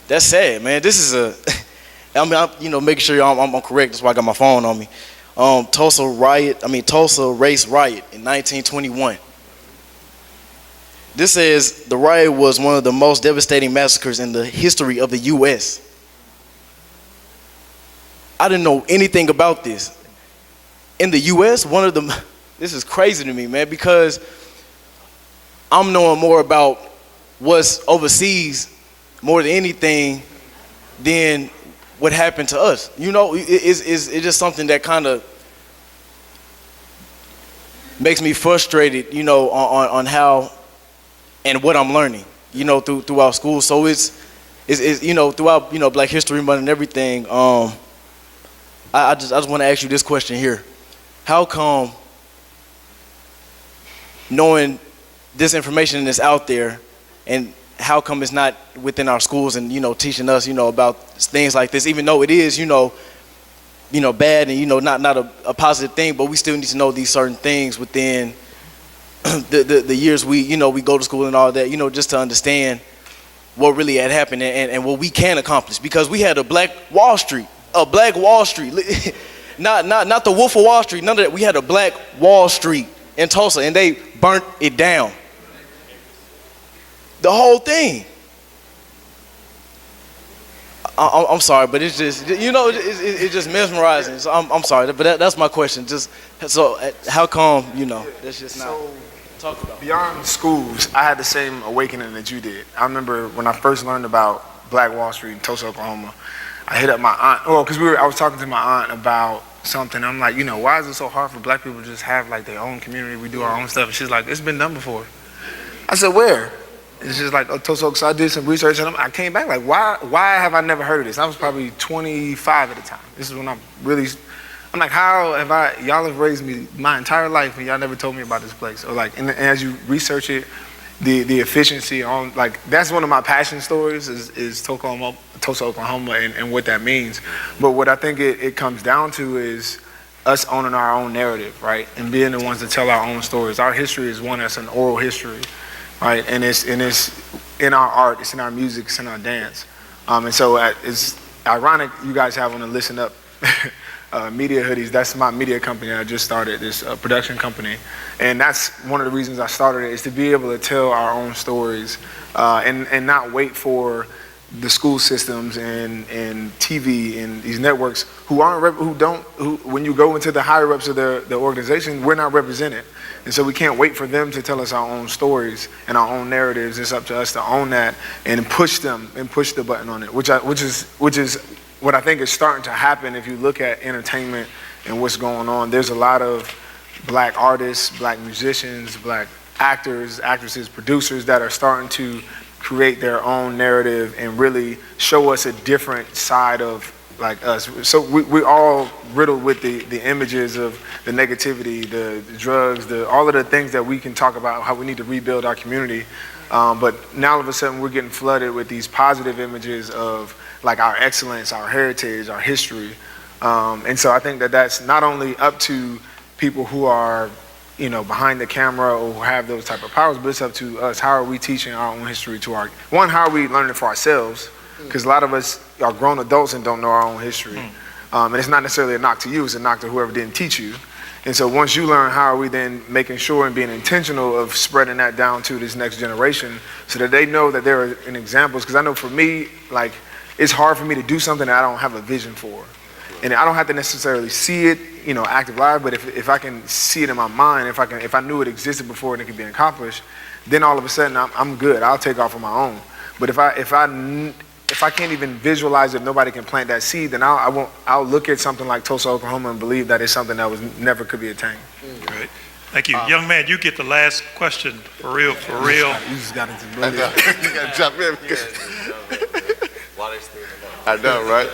That's sad, man. This is I'm making sure I'm correct. That's why I got my phone on me. Tulsa race riot in 1921. This says the riot was one of the most devastating massacres in the history of the U.S. I didn't know anything about this. In the U.S., this is crazy to me, man, because I'm knowing more about what's overseas more than anything than what happened to us. You know, it's just something that kind of makes me frustrated, you know, on how and what I'm learning, you know, throughout school. So it's you know, throughout, you know, Black History Month and everything. I just want to ask you this question here: how come, knowing this information is out there, and how come it's not within our schools and, you know, teaching us, you know, about things like this, even though it is, you know, bad and, you know, not a positive thing, but we still need to know these certain things within the years we go to school and all that, you know, just to understand what really had happened and what we can accomplish, because we had a Black Wall Street, not the Wolf of Wall Street, none of that. We had a Black Wall Street in Tulsa, and they burnt it down. The whole thing. I'm sorry, but it's just, you know, it's just mesmerizing. So I'm sorry, but that's my question. Just so how come, you know, that's just not talked about. Beyond schools, I had the same awakening that you did. I remember when I first learned about Black Wall Street in Tulsa, Oklahoma, I hit up my aunt. Well, because I was talking to my aunt about something. I'm like, you know, why is it so hard for Black people to just have like their own community? We do our own stuff. And she's like, it's been done before. I said, where? It's just like, Tulsa. So I did some research and I came back like, why have I never heard of this? I was probably 25 at the time. This is when I'm like, how have y'all have raised me my entire life and y'all never told me about this place? Or like, and as you research it, the efficiency on, like, that's one of my passion stories is Tulsa, Oklahoma, and what that means. But what I think it comes down to is us owning our own narrative, right? And being the ones that tell our own stories. Our history is one that's an oral history, right? And it's in our art, it's in our music, it's in our dance. And so it's ironic you guys have on the Listen Up media hoodies. That's my media company. I just started this production company. And that's one of the reasons I started it, is to be able to tell our own stories and not wait for the school systems and TV and these networks who when you go into the higher ups of the organization, we're not represented. And so we can't wait for them to tell us our own stories and our own narratives. It's up to us to own that and push them and push the button on it, which is what I think is starting to happen. If you look at entertainment and what's going on, there's a lot of Black artists, Black musicians, Black actors, actresses, producers that are starting to create their own narrative and really show us a different side of like us. So we all riddled with the images of the negativity, the drugs, all of the things that we can talk about, how we need to rebuild our community. But now all of a sudden we're getting flooded with these positive images of like our excellence, our heritage, our history. And so I think that's not only up to people who are, you know, behind the camera or who have those type of powers, but it's up to us. How are we teaching our own history to how are we learning it for ourselves? because a lot of us are grown adults and don't know our own history. And it's not necessarily a knock to you, it's a knock to whoever didn't teach you. And so once you learn, how are we then making sure and being intentional of spreading that down to this next generation so that they know that there are examples? Because I know for me, like, it's hard for me to do something that I don't have a vision for. And I don't have to necessarily see it, you know, active live, but if I can see it in my mind, if I knew it existed before and it could be accomplished, then all of a sudden I'm good. I'll take off on my own. But if I can't even visualize it, nobody can plant that seed, then I'll look at something like Tulsa, Oklahoma, and believe that it's something that never could be attained. Great. Thank you. Young man, you get the last question. For real, for real. You just got into I know. You got to jump in. I know, right?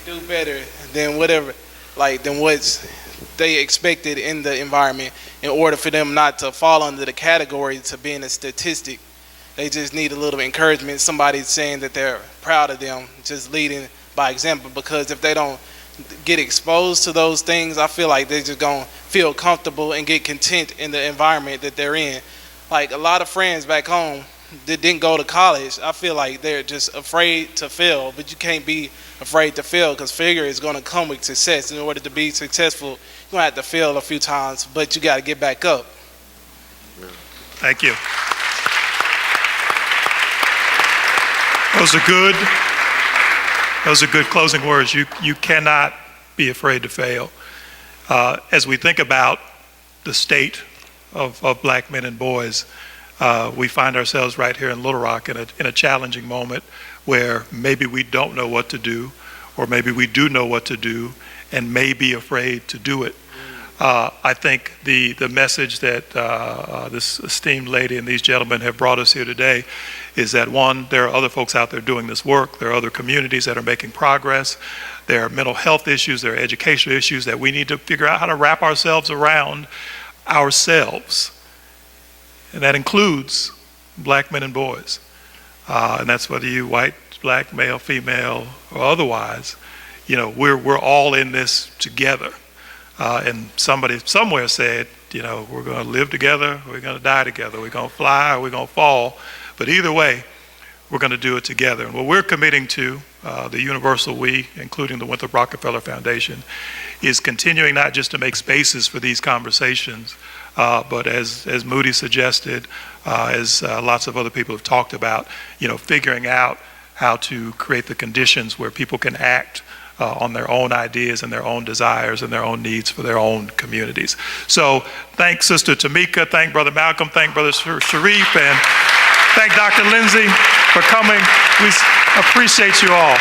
Do better than whatever, like than what's they expected in the environment, in order for them not to fall under the category to being a statistic. They just need a little encouragement, somebody saying that they're proud of them, just leading by example, because if they don't get exposed to those things, I feel like they're just gonna feel comfortable and get content in the environment that they're in. Like a lot of friends back home that didn't go to college, I feel like they're just afraid to fail, but you can't be afraid to fail, because failure is going to come with success. In order to be successful, you're going to have to fail a few times, but you got to get back up. Thank you. Those are good closing words. You cannot be afraid to fail. As we think about the state of black men and boys, we find ourselves right here in Little Rock in a challenging moment where maybe we don't know what to do, or maybe we do know what to do and may be afraid to do it. I think the message that this esteemed lady and these gentlemen have brought us here today is that, one, there are other folks out there doing this work. There are other communities that are making progress. There are mental health issues, there are educational issues that we need to figure out how to wrap ourselves around ourselves. And that includes black men and boys. And that's whether you white, black, male, female, or otherwise. You know, we're all in this together. And somebody somewhere said, you know, we're going to live together, we're going to die together, we're going to fly, or we're going to fall. But either way, we're going to do it together. And what we're committing to, the universal we, including the Winthrop Rockefeller Foundation, is continuing not just to make spaces for these conversations, but as Moody suggested, as lots of other people have talked about, you know, figuring out how to create the conditions where people can act on their own ideas and their own desires and their own needs for their own communities. So thank Sister Tamika, thank Brother Malcolm, thank Brother Sharif, and thank Dr. Lindsey for coming. We appreciate you all.